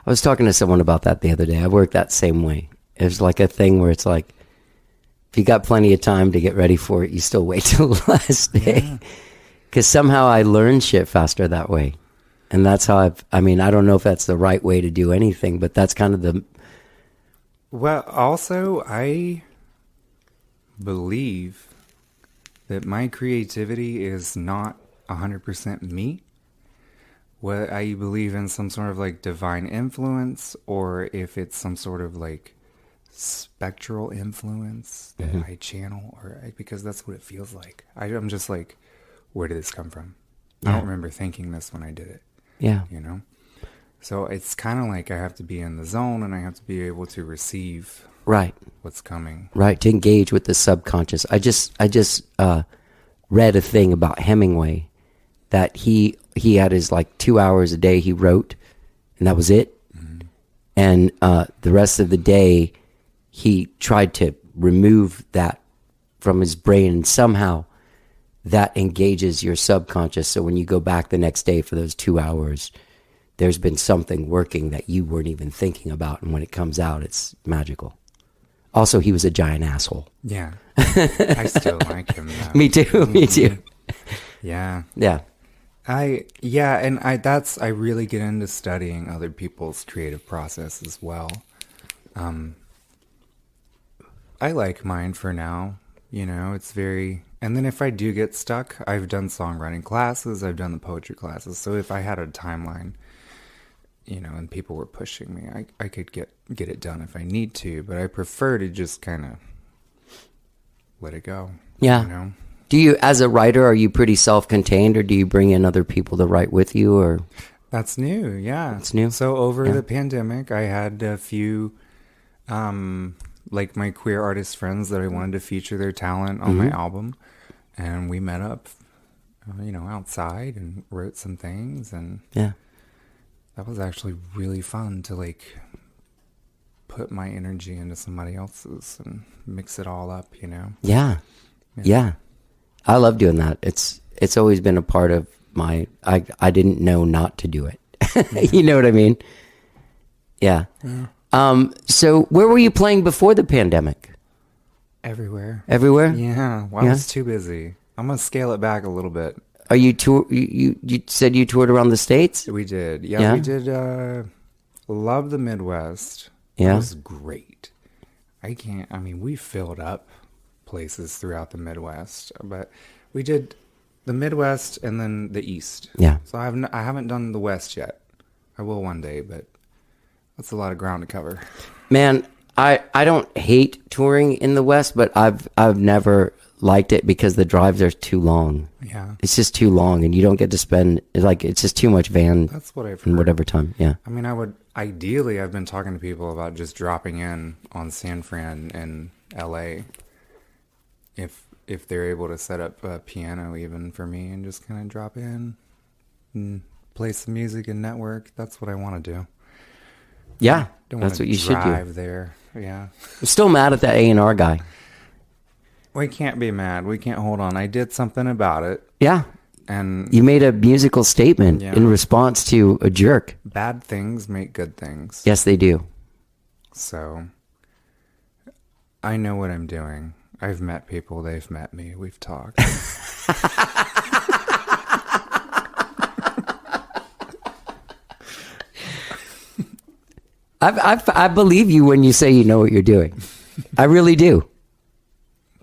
I was talking to someone about that the other day. I work that same way. It's like a thing where it's like, if you got plenty of time to get ready for it, you still wait till the last day. Because somehow I learn shit faster that way. And that's how I don't know if that's the right way to do anything, but that's kind of the... Well, also, I believe that my creativity is not 100% me. What I believe in some sort of like divine influence, or if it's some sort of like spectral influence that I channel, because that's what it feels like. I'm just like, where did this come from? I don't remember thinking this when I did it. Yeah. You know? So it's kind of like I have to be in the zone and I have to be able to receive what's coming. Right, to engage with the subconscious. I just read a thing about Hemingway that he had his like 2 hours a day he wrote, and that was it. Mm-hmm. And the rest of the day he tried to remove that from his brain, and somehow that engages your subconscious. So when you go back the next day for those 2 hours, there's been something working that you weren't even thinking about. And when it comes out, it's magical. Also, he was a giant asshole. Yeah. I still like him though. Me too. Me too. Yeah. Yeah. I really get into studying other people's creative process as well. I like mine for now. You know, it's very... And then if I do get stuck, I've done songwriting classes, I've done the poetry classes. So if I had a timeline, you know, and people were pushing me, I could get it done if I need to. But I prefer to just kind of let it go. Yeah. You know? Do you, as a writer, are you pretty self-contained, or do you bring in other people to write with you? Or That's new, yeah. It's new? So over the pandemic, I had a few... like my queer artist friends that I wanted to feature their talent on my album, and we met up, you know, outside and wrote some things, and that was actually really fun to like put my energy into somebody else's and mix it all up, you know. Yeah. I love doing that. It's always been a part of my... I didn't know not to do it. You know what I mean? Yeah. So where were you playing before the pandemic? Everywhere. Everywhere? Yeah. Well, I was too busy. I'm going to scale it back a little bit. Are you you said you toured around the States? We did. Yeah. We did love the Midwest. Yeah. It was great. We filled up places throughout the Midwest, but we did the Midwest and then the East. Yeah. So I haven't done the West yet. I will one day, but that's a lot of ground to cover. Man, I don't hate touring in the West, but I've never liked it because the drives are too long. Yeah. It's just too long, and you don't get to spend, it's just too much van. That's what I've heard. In whatever time, yeah. I mean, I've been talking to people about just dropping in on San Fran and LA if they're able to set up a piano even for me and just kind of drop in and play some music and network. That's what I want to do. Yeah, that's what you should do. Drive there, yeah. I'm still mad at that A&R guy. We can't be mad. We can't hold on. I did something about it. Yeah. And you made a musical statement in response to a jerk. Bad things make good things. Yes, they do. So, I know what I'm doing. I've met people. They've met me. We've talked. I believe you when you say you know what you're doing. I really do.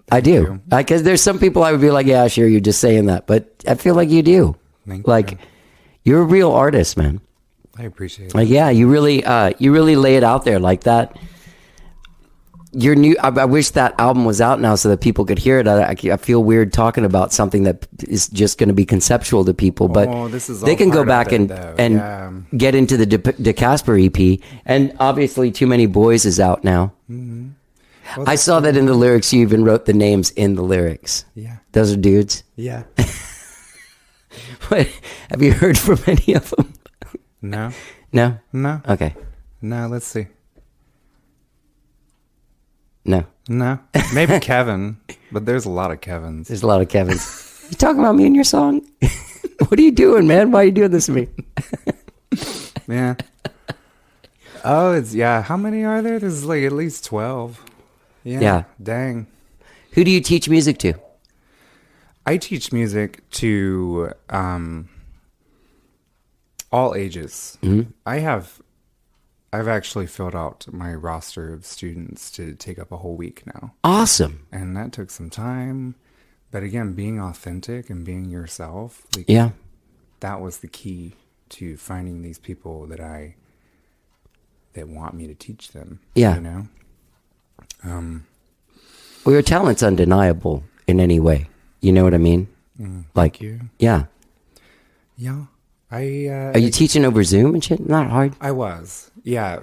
I do. Because there's some people I would be like, yeah, sure, you're just saying that. But I feel like you do. Thank you. You're a real artist, man. I appreciate it. Like, yeah, you really lay it out there like that. Your new. I wish that album was out now so that people could hear it. I feel weird talking about something that is just going to be conceptual to people, but they can go back and get into the Casper EP. And obviously, Too Many Boys is out now. Mm-hmm. Well, I saw that in the lyrics. You even wrote the names in the lyrics. Yeah, those are dudes. Yeah. What, have you heard from any of them? No. No. No. Okay. No. Let's see. No. No, maybe Kevin, but there's a lot of Kevins. There's a lot of Kevins. You talking about me in your song? What are you doing, man? Why are you doing this to me? Yeah. Oh, it's yeah. How many are there? There's like at least 12. Yeah. Dang. Who do you teach music to? I teach music to all ages. Mm-hmm. I've actually filled out my roster of students to take up a whole week now. Awesome. And that took some time. But again, being authentic and being yourself, like, Yeah. that was the key to finding these people that want me to teach them. Yeah. You know? Well, your talent's undeniable in any way. You know what I mean? Thank you. Yeah. Yeah. Are you teaching over Zoom and shit? Not hard. I was. Yeah.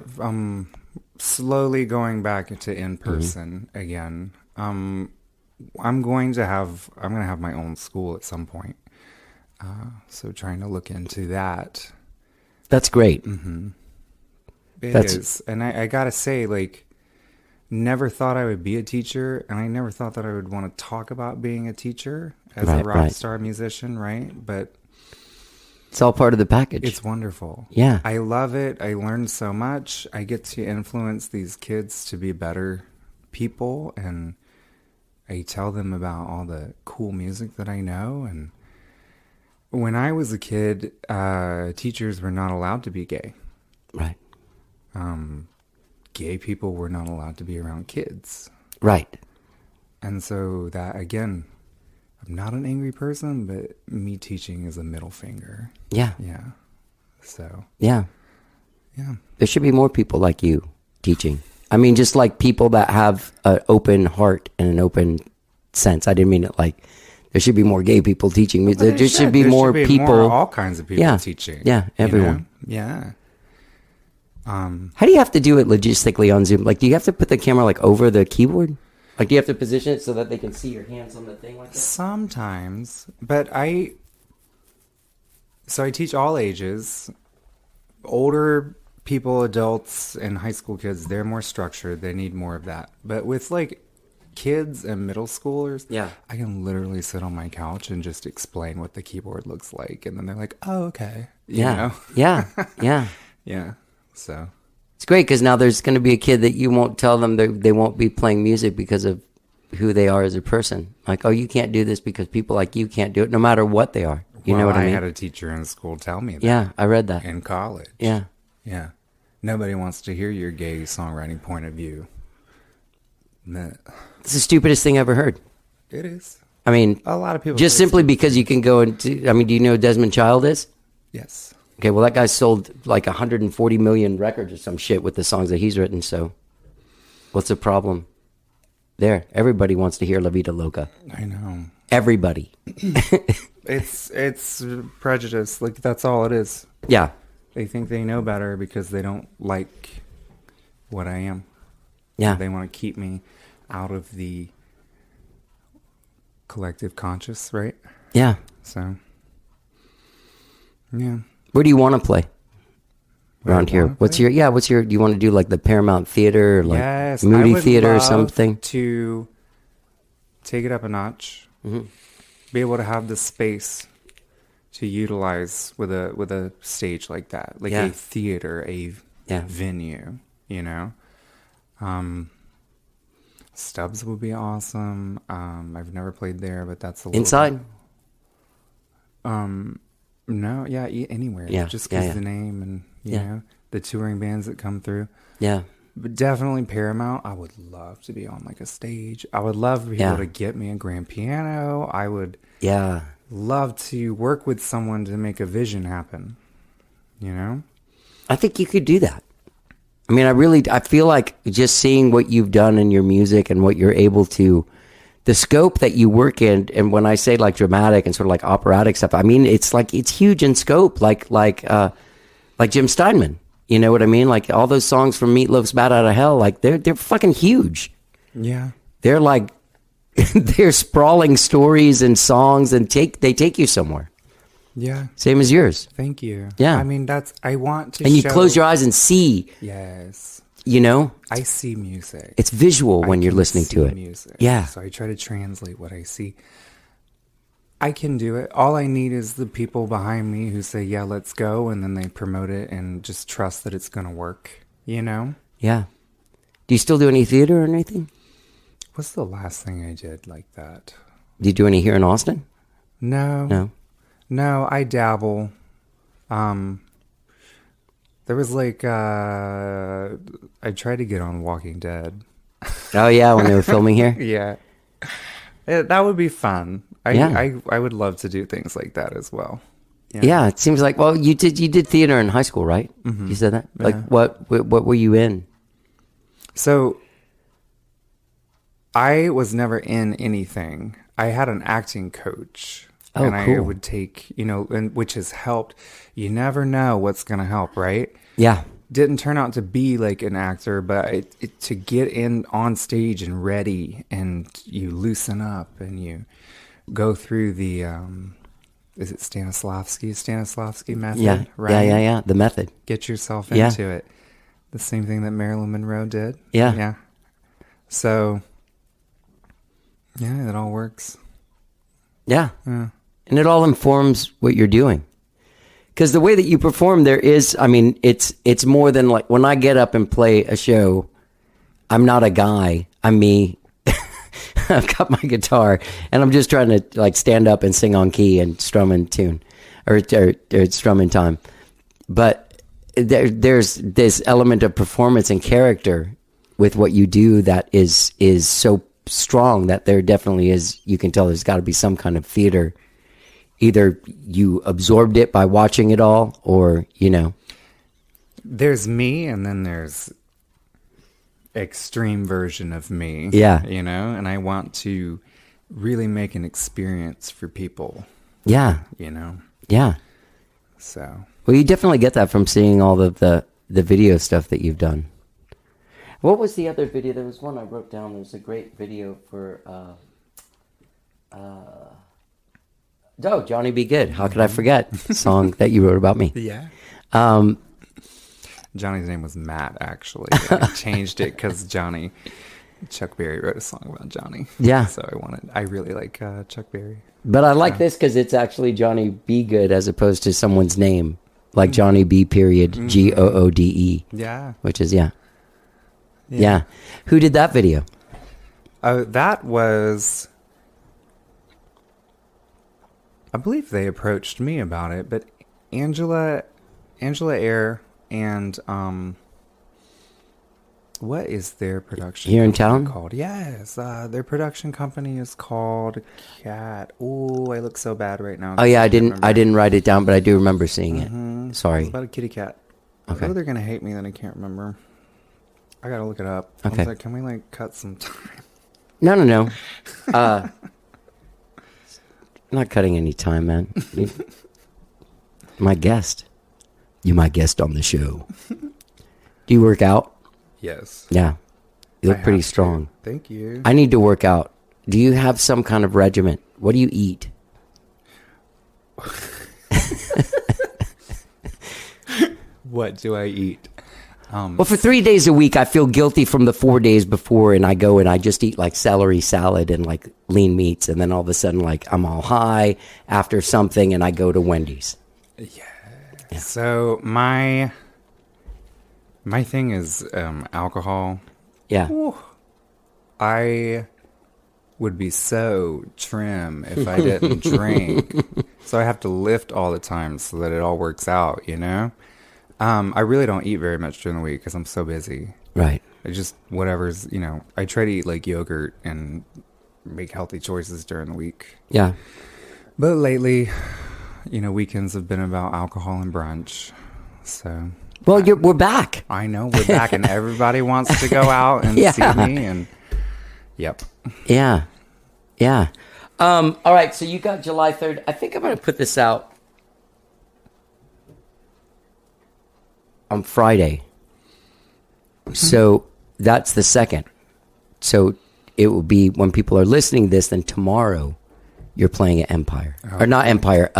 Slowly going back into in person again. I'm going to have my own school at some point. So trying to look into that. That's great. It is. And I gotta say, like, never thought I would be a teacher, and I never thought that I would want to talk about being a teacher as a rock star musician, right? But it's all part of the package. it's wonderful. Yeah. I love it. I learned so much. I get to influence these kids to be better people, and I tell them about all the cool music that I know. And when I was a kid, teachers were not allowed to be gay. Right. Gay people were not allowed to be around kids. Right. And so that, again, I'm not an angry person, but me teaching is a middle finger. Yeah. Yeah. So, Yeah. yeah. There should be more people like you teaching. I mean, just like people that have an open heart and an open sense. I didn't mean it like there should be more gay people teaching me. There should be more people. All kinds of people teaching. Yeah, everyone. You know? Yeah. How do you have to do it logistically on Zoom? Like, do you have to put the camera like over the keyboard? Like, do you have to position it so that they can see your hands on the thing like that? Sometimes, but I teach all ages. Older people, adults, and high school kids, they're more structured. They need more of that. But with like kids and middle schoolers, Yeah. I can literally sit on my couch and just explain what the keyboard looks like, and then they're like, "Oh, okay." You know? Yeah. Yeah. Yeah. So It's great because now there's going to be a kid that you won't tell them they won't be playing music because of who they are as a person. Like, oh, you can't do this because people like you can't do it, no matter what they are. You know what I mean? I had a teacher in school tell me that. Yeah, I read that. In college. Yeah. Yeah. Nobody wants to hear your gay songwriting point of view. Nah. It's the stupidest thing I ever heard. It is. I mean, A lot of people just say simply so. because you can go into, I mean, do you know who Desmond Child is? Yes. Okay, well, that guy sold like 140 million records or some shit with the songs that he's written, so what's the problem there? Everybody wants to hear La Vida Loca. I know. Everybody. It's prejudice. Like, that's all it is. Yeah. They think they know better because they don't like what I am. Yeah. They want to keep me out of the collective conscious, right? Yeah. So, yeah. Where do you want to play Where around I here? wanna What's play? your, do you want to do like the Paramount Theater or like Yes, I Moody would Theater or love something? to take it up a notch. Mm-hmm. Be able to have the space to utilize with a stage like that, like Yeah. a theater, a Yeah. venue. You know, Stubbs would be awesome. I've never played there, but that's a little Inside? No, yeah, anywhere. Yeah, Just yeah, because yeah. the name and you Yeah. know the touring bands that come through. Yeah. But definitely Paramount. I would love to be on like a stage. I would love to be Yeah. able to get me a grand piano. I would Yeah. love to work with someone to make a vision happen. You know? I think you could do that. I mean, I feel like just seeing what you've done in your music and what you're able to, the scope that you work in, and when I say like dramatic and sort of like operatic stuff, I mean, it's huge in scope, like Jim Steinman. You know what I mean? Like all those songs from Meatloaf's Bat Out of Hell, like they're fucking huge. Yeah. They're like, they're sprawling stories and songs and they take you somewhere. Yeah. Same as yours. Thank you. Yeah. I mean, I want to And you show- close your eyes and see Yes. you know, I see music. it's visual when you're can listening to see it. Music. Yeah. So I try to translate what I see. I can do it. All I need is the people behind me who say, yeah, let's go. And then they promote it and just trust that it's going to work, you know? Yeah. Do you still do any theater or anything? What's the last thing I did like that? Do you do any here in Austin? No. No, I dabble. There was like, I tried to get on Walking Dead. Oh, yeah, when they were filming here? Yeah. That would be fun. Yeah. I would love to do things like that as well. Yeah, it seems like, well, you did theater in high school, right? Mm-hmm. You said that? Yeah. Like, what were you in? So, I was never in anything. I had an acting coach. Oh, and I cool. would take, and which has helped. You never know what's going to help, right? Yeah. Didn't turn out to be like an actor, but to get in on stage and ready, and you loosen up and you go through the, is it Stanislavski method? Yeah. Right? Yeah. The method. Get yourself Yeah. into it. The same thing that Marilyn Monroe did. Yeah. Yeah. So, yeah, it all works. Yeah. Yeah. And it all informs what you're doing. Because the way that you perform, it's more than like when I get up and play a show, I'm not a guy. I'm me. I've got my guitar and I'm just trying to like stand up and sing on key and strum in tune or strum in time. But there's this element of performance and character with what you do that is so strong that there definitely is, you can tell there's got to be some kind of theater. Either you absorbed it by watching it all or, There's me and then there's extreme version of me. Yeah. And I want to really make an experience for people, Yeah. Yeah. So. Well, you definitely get that from seeing all of the video stuff that you've done. What was the other video? There was one I wrote down. There was a great video for Johnny Be Good. How could I forget? Song that you wrote about me. Yeah. Johnny's name was Matt, actually. I changed it because Chuck Berry wrote a song about Johnny. Yeah. So I really like Chuck Berry. But I like this because it's actually Johnny Be Good as opposed to someone's name. Like Johnny B. Period Goode. Yeah. Which is, yeah. Who did that video? That was, I believe they approached me about it, but Angela Air and what is their production Here in company town called? Yes, their production company is called Cat. Oh, I look so bad right now. Oh yeah, I remember. didn't write it down, but I do remember seeing it. Sorry. It's about a kitty cat. Okay. Oh, they're gonna hate me that I can't remember. I gotta look it up. Okay. I was like, can we cut some time? No. I'm not cutting any time, man. My guest. You're my guest on the show. Do you work out? Yes. Yeah. You look I pretty have to. strong. Thank you. I need to work out. Do you have some kind of regimen? What do you eat? What do I eat? Well, for 3 days a week, I feel guilty from the 4 days before, and I go and I just eat like celery salad and like lean meats, and then all of a sudden, like I'm all high after something, and I go to Wendy's. Yeah. So my thing is alcohol. Yeah. Ooh. I would be so trim if I didn't drink. So I have to lift all the time so that it all works out, I really don't eat very much during the week because I'm so busy. Right. I just, whatever's, I try to eat like yogurt and make healthy choices during the week. Yeah. But lately, weekends have been about alcohol and brunch. So. Well, we're back. I know we're back and everybody wants to go out and Yeah. see me and yep. Yeah. All right. So you got July 3rd. I think I'm going to put this out on Friday. So that's the 2nd. So it will be when people are listening to this, then tomorrow you're playing at Empire. Or not Empire,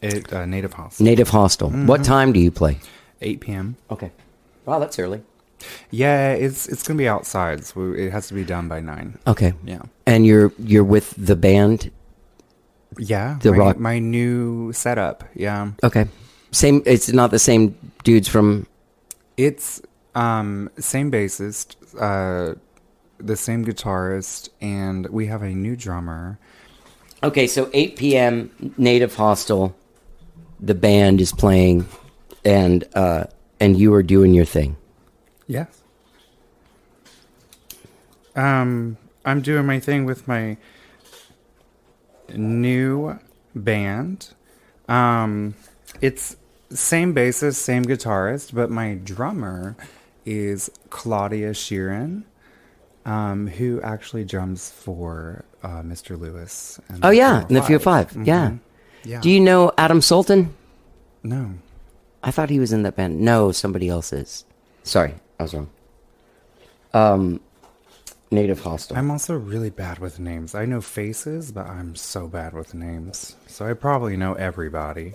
Native Hostel. Native Hostel. What time do you play? 8 p.m. Okay. Wow, that's early. Yeah, it's gonna be outside, so it has to be done by 9. Okay. Yeah. And you're with the band? Yeah. The rock- my new setup. Yeah. Okay. Same. It's not the same dudes from. It's same bassist, the same guitarist, and we have a new drummer. Okay, so 8 p.m. Native Hostel, the band is playing, and you are doing your thing. Yes. I'm doing my thing with my new band. It's same bassist, same guitarist, but my drummer is Claudia Sheeran, who actually drums for Mr. Lewis. And Oh yeah, in the Fear 5. Mhm. Yeah. Yeah. Do you know Adam Sultan? No. I thought he was in that band. No, somebody else is. Sorry, I was wrong. Native Hostel. I'm also really bad with names. I know faces, but I'm so bad with names. So I probably know everybody.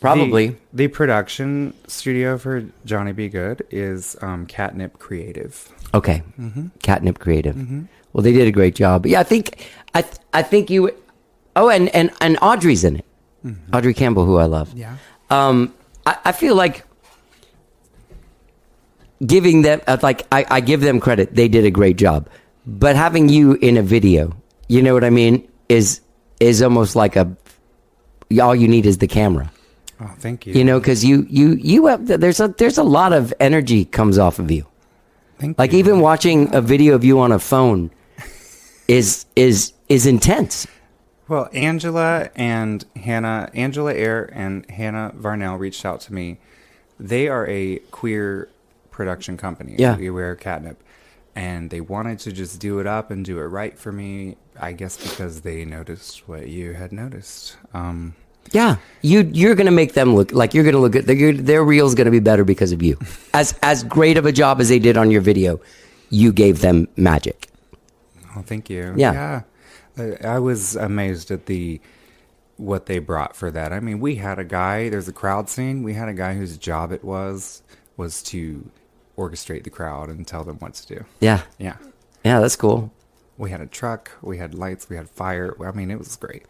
Probably. The production studio for Johnny Be Good is Catnip Creative. Okay. Catnip Creative. Well, they did a great job. Yeah, I think you. Oh, and Audrey's in it. Audrey Campbell, who I love. Yeah. I feel like giving them I give them credit. They did a great job. But having you in a video, you know what I mean, is almost like all you need is the camera. Oh, thank you. You know, because you have there's a lot of energy comes off of you. Thank Like you. even watching a video of you on a phone is intense. Well, Angela Air and Hannah Varnell reached out to me. They are a queer production company. Yeah. We wear Catnip. And they wanted to just do it up and do it right for me, I guess because they noticed what you had noticed. Yeah, you're gonna make them look like you're gonna look good. Their reel's gonna be better because of you. As great of a job as they did on your video, you gave them magic. Oh, thank you. Yeah. I was amazed at what they brought for that. I mean, we had a guy, there's a crowd scene. We had a guy whose job it was to orchestrate the crowd and tell them what to do. Yeah, Yeah. yeah, that's cool. We had a truck, we had lights, we had fire. I mean, it was great.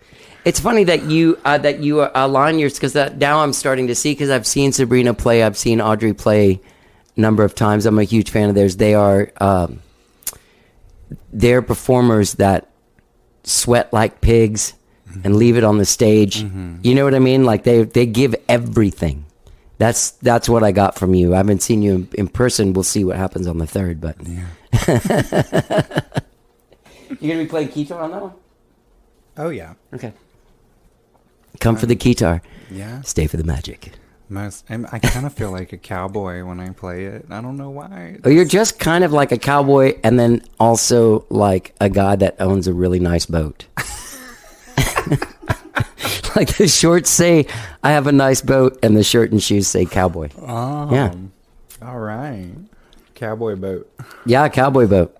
It's funny that you align yours because now I'm starting to see because I've seen Sabrina play, I've seen Audrey play a number of times. I'm a huge fan of theirs. They're performers that sweat like pigs and leave it on the stage. You know what I mean? Like they give everything. That's what I got from you. I haven't seen you in person. We'll see what happens on the 3rd, but Yeah. you're gonna be playing guitar on that one? Oh, yeah. Okay. Come for the guitar. Yeah. Stay for the magic. I kind of feel like a cowboy when I play it. I don't know why. Oh, you're just kind of like a cowboy and then also like a guy that owns a really nice boat. Like the shorts say, I have a nice boat, and the shirt and shoes say cowboy. Oh. Yeah. All right. Cowboy boat. Yeah, cowboy boat.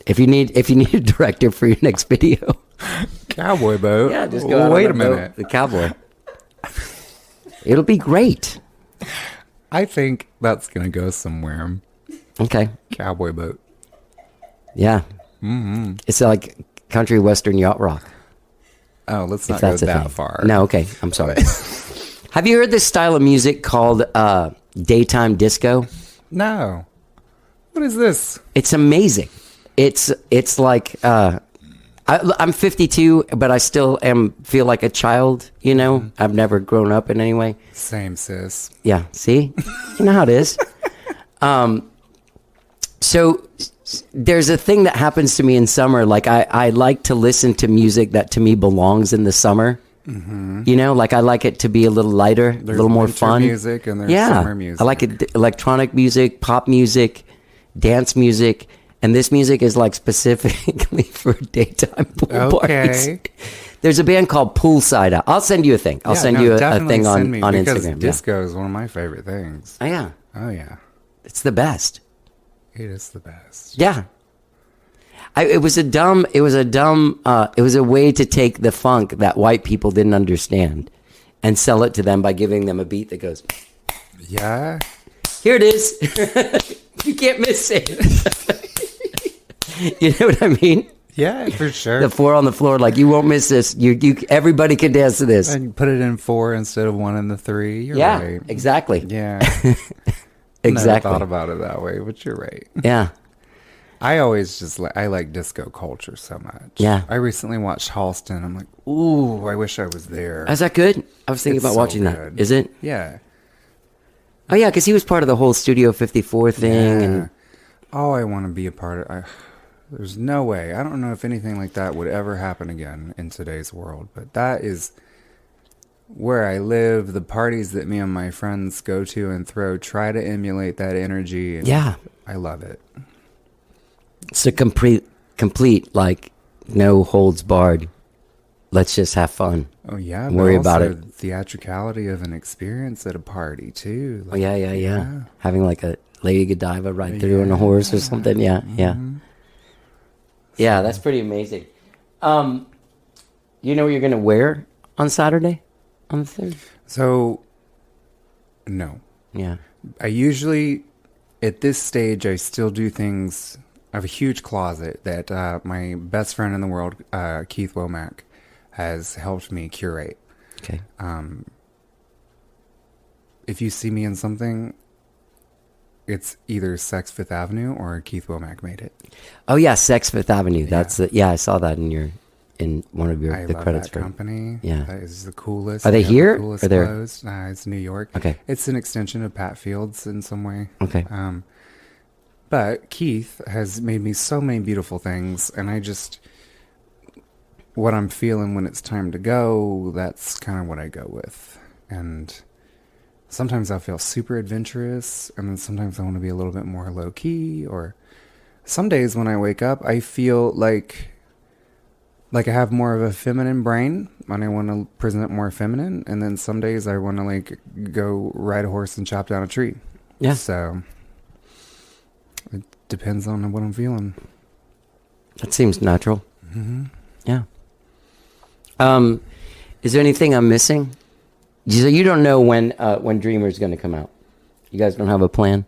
If you need a director for your next video. Cowboy boat? Yeah, just go out Wait on a the boat, minute. the cowboy. It'll be great. I think that's going to go somewhere. Okay. Cowboy boat. Yeah. It's like country western yacht rock. Oh, let's If not go that's a that thing. far. No, okay. I'm sorry. Have you heard this style of music called daytime disco? No. What is this? It's amazing. It's like I'm 52, but I still feel like a child. You know, I've never grown up in any way. Same, sis. Yeah. See, you know how it is. So there's a thing that happens to me in summer. Like I like to listen to music that to me belongs in the summer. You know, like I like it to be a little lighter, a little more winter fun. music and there's summer music. I like it, electronic music, pop music, dance music, and this music is like specifically for daytime pool parties. Okay. There's a band called Poolside. I'll send you a thing. I'll send you a thing on because Instagram. disco is one of my favorite things. Yeah. Oh yeah, Oh, yeah. it's the best. It is the best. Yeah. It was a way to take the funk that white people didn't understand and sell it to them by giving them a beat that goes, Yeah. Here it is. You can't miss it. You know what I mean? Yeah, for sure. The 4 on the floor, like you won't miss this. You everybody can dance to this. And you put it in 4 instead of 1 and the 3. You're Yeah, right. exactly. Yeah. Exactly. Never thought about it that way, but you're right. Yeah. I always just I like disco culture so much. Yeah. I recently watched Halston. I'm like, ooh, I wish I was there. Is that good? I was thinking It's about so watching that. good. Is it? Yeah. Oh yeah, because he was part of the whole Studio 54 thing, Yeah. and Oh, I want to be a part of. There's no way. I don't know if anything like that would ever happen again in today's world. But that is where I live. The parties that me and my friends go to and throw try to emulate that energy. And yeah, I love it. it's a complete like no holds barred. Let's just have fun. Oh yeah, Worry about also it. Theatricality of an experience at a party too. Oh Like, yeah. Having like a Lady Godiva ride through on a horse or something. Yeah, yeah. Yeah, that's pretty amazing. You know what you're gonna wear on Saturday, on the 3rd? So, no. Yeah. I usually, at this stage, I still do things. I have a huge closet that my best friend in the world, Keith Womack, has helped me curate. Okay. If you see me in something, it's either Sex Fifth Avenue or Keith Womack made it. Oh yeah, Sex Fifth Avenue. That's I saw that in one of I the love credits. that company. Yeah. That is the coolest. Are they have the here, coolest or they're- clothes. Nah, it's New York. Okay. It's an extension of Pat Fields in some way. Okay. But Keith has made me so many beautiful things, and I just, what I'm feeling when it's time to go, that's kind of what I go with. And sometimes I feel super adventurous, and then sometimes I want to be a little bit more low key, or some days when I wake up, I feel like I have more of a feminine brain, and I want to present more feminine, and then some days I want to like go ride a horse and chop down a tree. Yeah. So it depends on what I'm feeling. That seems natural. Mm-hmm. Yeah. Is there anything I'm missing? So you don't know when Dreamer's going to come out. You guys don't have a plan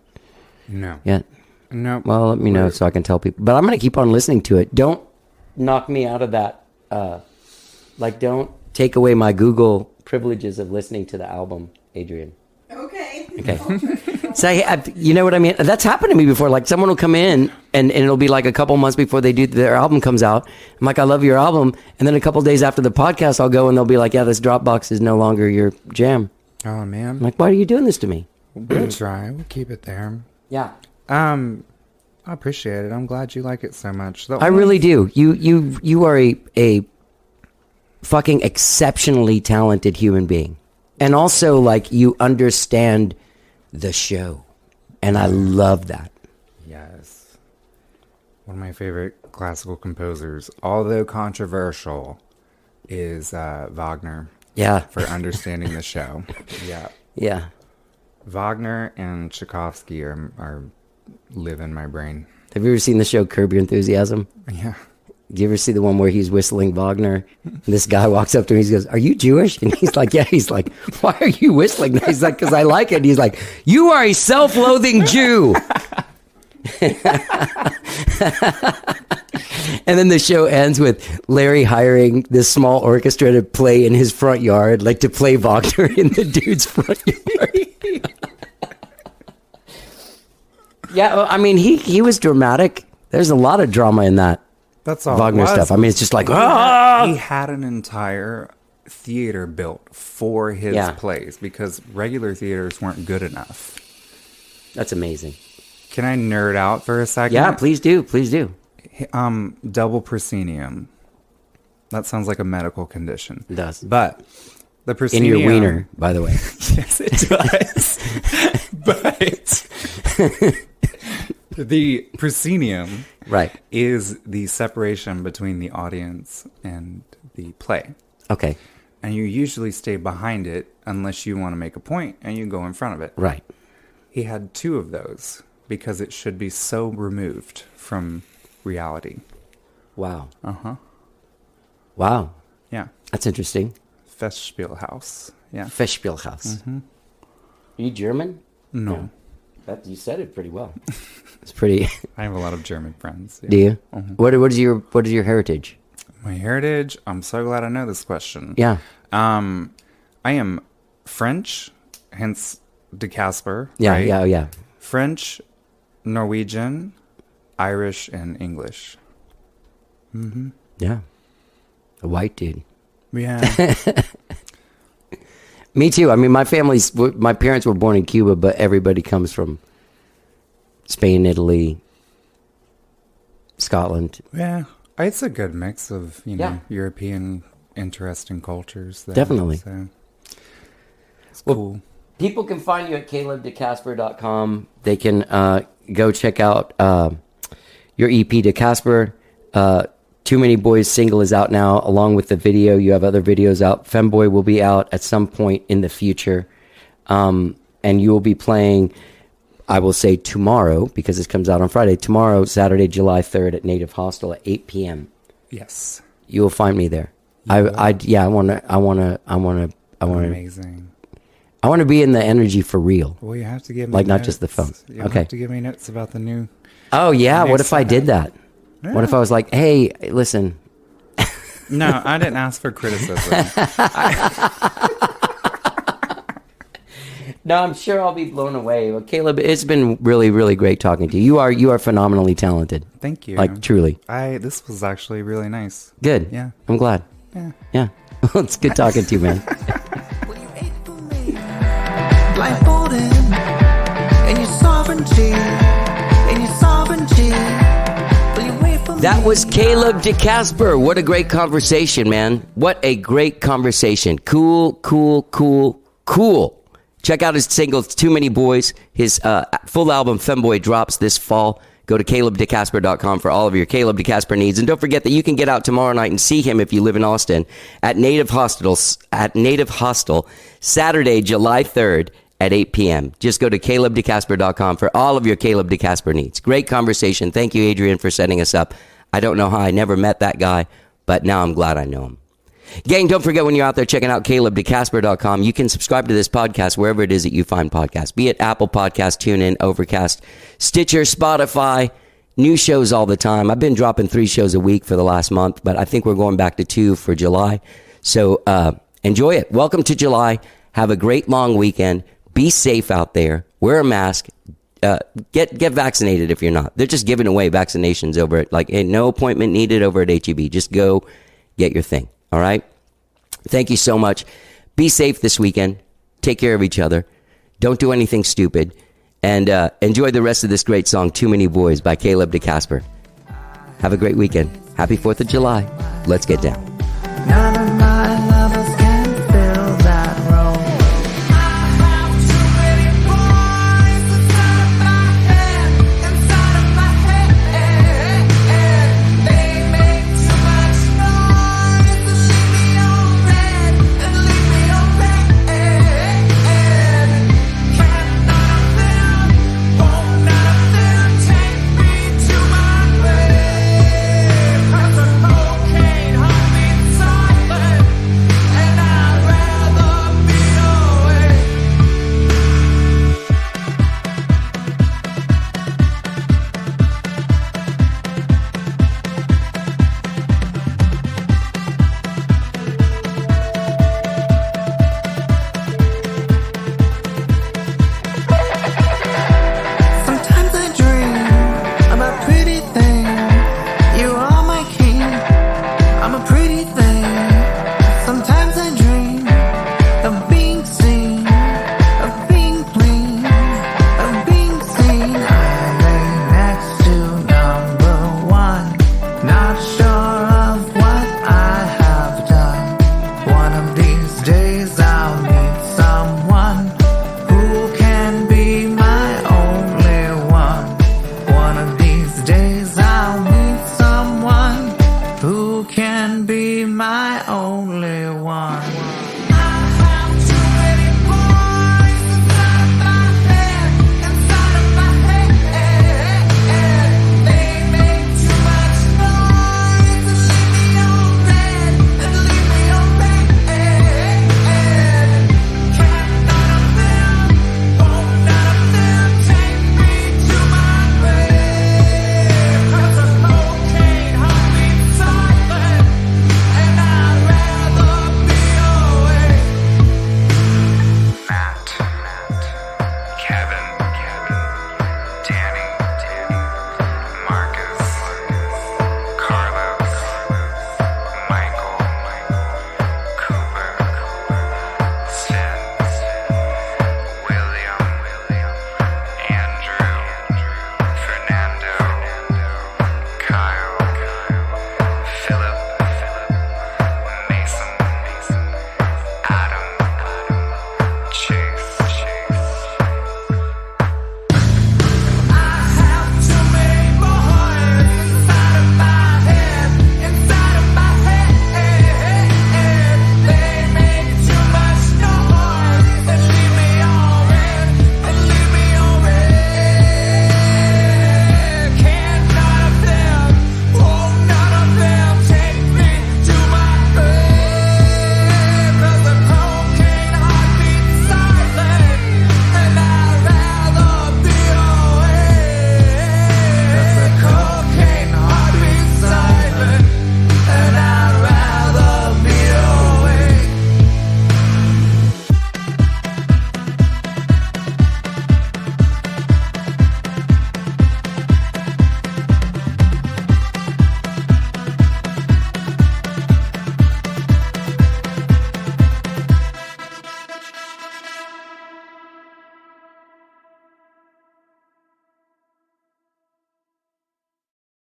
No. yet. No. Well, let me know so I can tell people. But I'm going to keep on listening to it. Don't knock me out of that. Don't take away my Google privileges of listening to the album, Adrian. Okay. Okay. So you know what I mean? That's happened to me before. Like someone will come in and it'll be like a couple months before their album comes out. I'm like, I love your album. And then a couple days after the podcast, I'll go and they'll be like, yeah, this Dropbox is no longer your jam. Oh man. I'm like, why are you doing this to me? We'll try. We'll keep it there. Yeah. I appreciate it. I'm glad you like it so much. I really do. You are a fucking exceptionally talented human being. And also, like, you understand the show. And I love that. Yes. One of my favorite classical composers, although controversial, is Wagner. Yeah. For understanding the show. Yeah. Yeah. Wagner and Tchaikovsky are live in my brain. Have you ever seen the show Curb Your Enthusiasm? Yeah. Do you ever see the one where he's whistling Wagner? And this guy walks up to him. He goes, "Are you Jewish?" And he's like, "Yeah." He's like, "Why are you whistling?" And he's like, "Because I like it." And he's like, "You are a self-loathing Jew." And then the show ends with Larry hiring this small orchestra to play in his front yard, like to play Wagner in the dude's front yard. Yeah, well, I mean, he was dramatic. There's a lot of drama in that. That's all Wagner it was. stuff. I mean, it's just like, He had an entire theater built for his Yeah. plays because regular theaters weren't good enough. That's amazing. Can I nerd out for a second? Yeah, please do. Please do. Double proscenium. That sounds like a medical condition. It does. But the In proscenium... your wiener, by the way. Yes, it does. But the proscenium Right. is the separation between the audience and the play. Okay. And you usually stay behind it unless you want to make a point and you go in front of it. Right. He had two of those because it should be so removed from reality. Wow. Uh-huh. Wow. Yeah. That's interesting. Festspielhaus. Yeah. Festspielhaus. Mm-hmm. Are you German? No. You said it pretty well. It's pretty. I have a lot of German friends. Yeah. Do you? Mhm. What is your heritage? My heritage? I'm so glad I know this question. Yeah. I am French, hence de Casper. Yeah, right? yeah. French, Norwegian, Irish, and English. Yeah. A white dude. Yeah. Me too. I mean, my parents were born in Cuba, but everybody comes from Spain, Italy, Scotland. Yeah. It's a good mix of, Yeah. European interesting cultures. There, Definitely. So it's Well, cool. People can find you at calebdecasper.com. They can go check out your EP, De Casper. Too Many Boys single is out now, along with the video. You have other videos out. Femboy will be out at some point in the future. And you will be playing, I will say tomorrow, because this comes out on Friday. Tomorrow, Saturday, July 3rd at Native Hostel at 8 p.m. Yes. You will find me there. I want to Amazing. I want to be in the energy for real. Well, you have to give me Like, not notes. just the phone. You Okay. have to give me notes about the new... Oh yeah, New what if I did that? Yeah. What if I was like, "Hey, listen, No, I didn't ask for criticism. no, I'm sure I'll be blown away." Well, Caleb, it's been really, really great talking to you. You are phenomenally talented. Thank you. Like, truly. This was actually really nice. Good. Yeah. I'm glad. Yeah. Yeah. It's good talking to you, man. Blindfolded in your sovereignty, Will you wait for That me? was Caleb de Casper. What a great conversation, man. What a great conversation. Cool. Check out his single, Too Many Boys. His full album, Femboy, drops this fall. Go to calebdecasper.com for all of your Caleb de Casper needs. And don't forget that you can get out tomorrow night and see him if you live in Austin at Native Hostel, Saturday, July 3rd at 8 p.m. Just go to calebdecasper.com for all of your Caleb de Casper needs. Great conversation. Thank you, Adrian, for setting us up. I don't know how I never met that guy, but now I'm glad I know him. Gang, don't forget when you're out there checking out calebdecasper.com, you can subscribe to this podcast wherever it is that you find podcasts, be it Apple Podcasts, TuneIn, Overcast, Stitcher, Spotify, new shows all the time. I've been dropping 3 shows a week for the last month, but I think we're going back to 2 for July. So enjoy it. Welcome to July. Have a great long weekend. Be safe out there. Wear a mask. Get vaccinated if you're not. They're just giving away vaccinations over at, like, hey, no appointment needed over at HEB. Just go get your thing. All right? Thank you so much. Be safe this weekend. Take care of each other. Don't do anything stupid. And enjoy the rest of this great song, Too Many Boys by Caleb de Casper. Have a great weekend. Happy 4th of July. Let's get down. Na, na,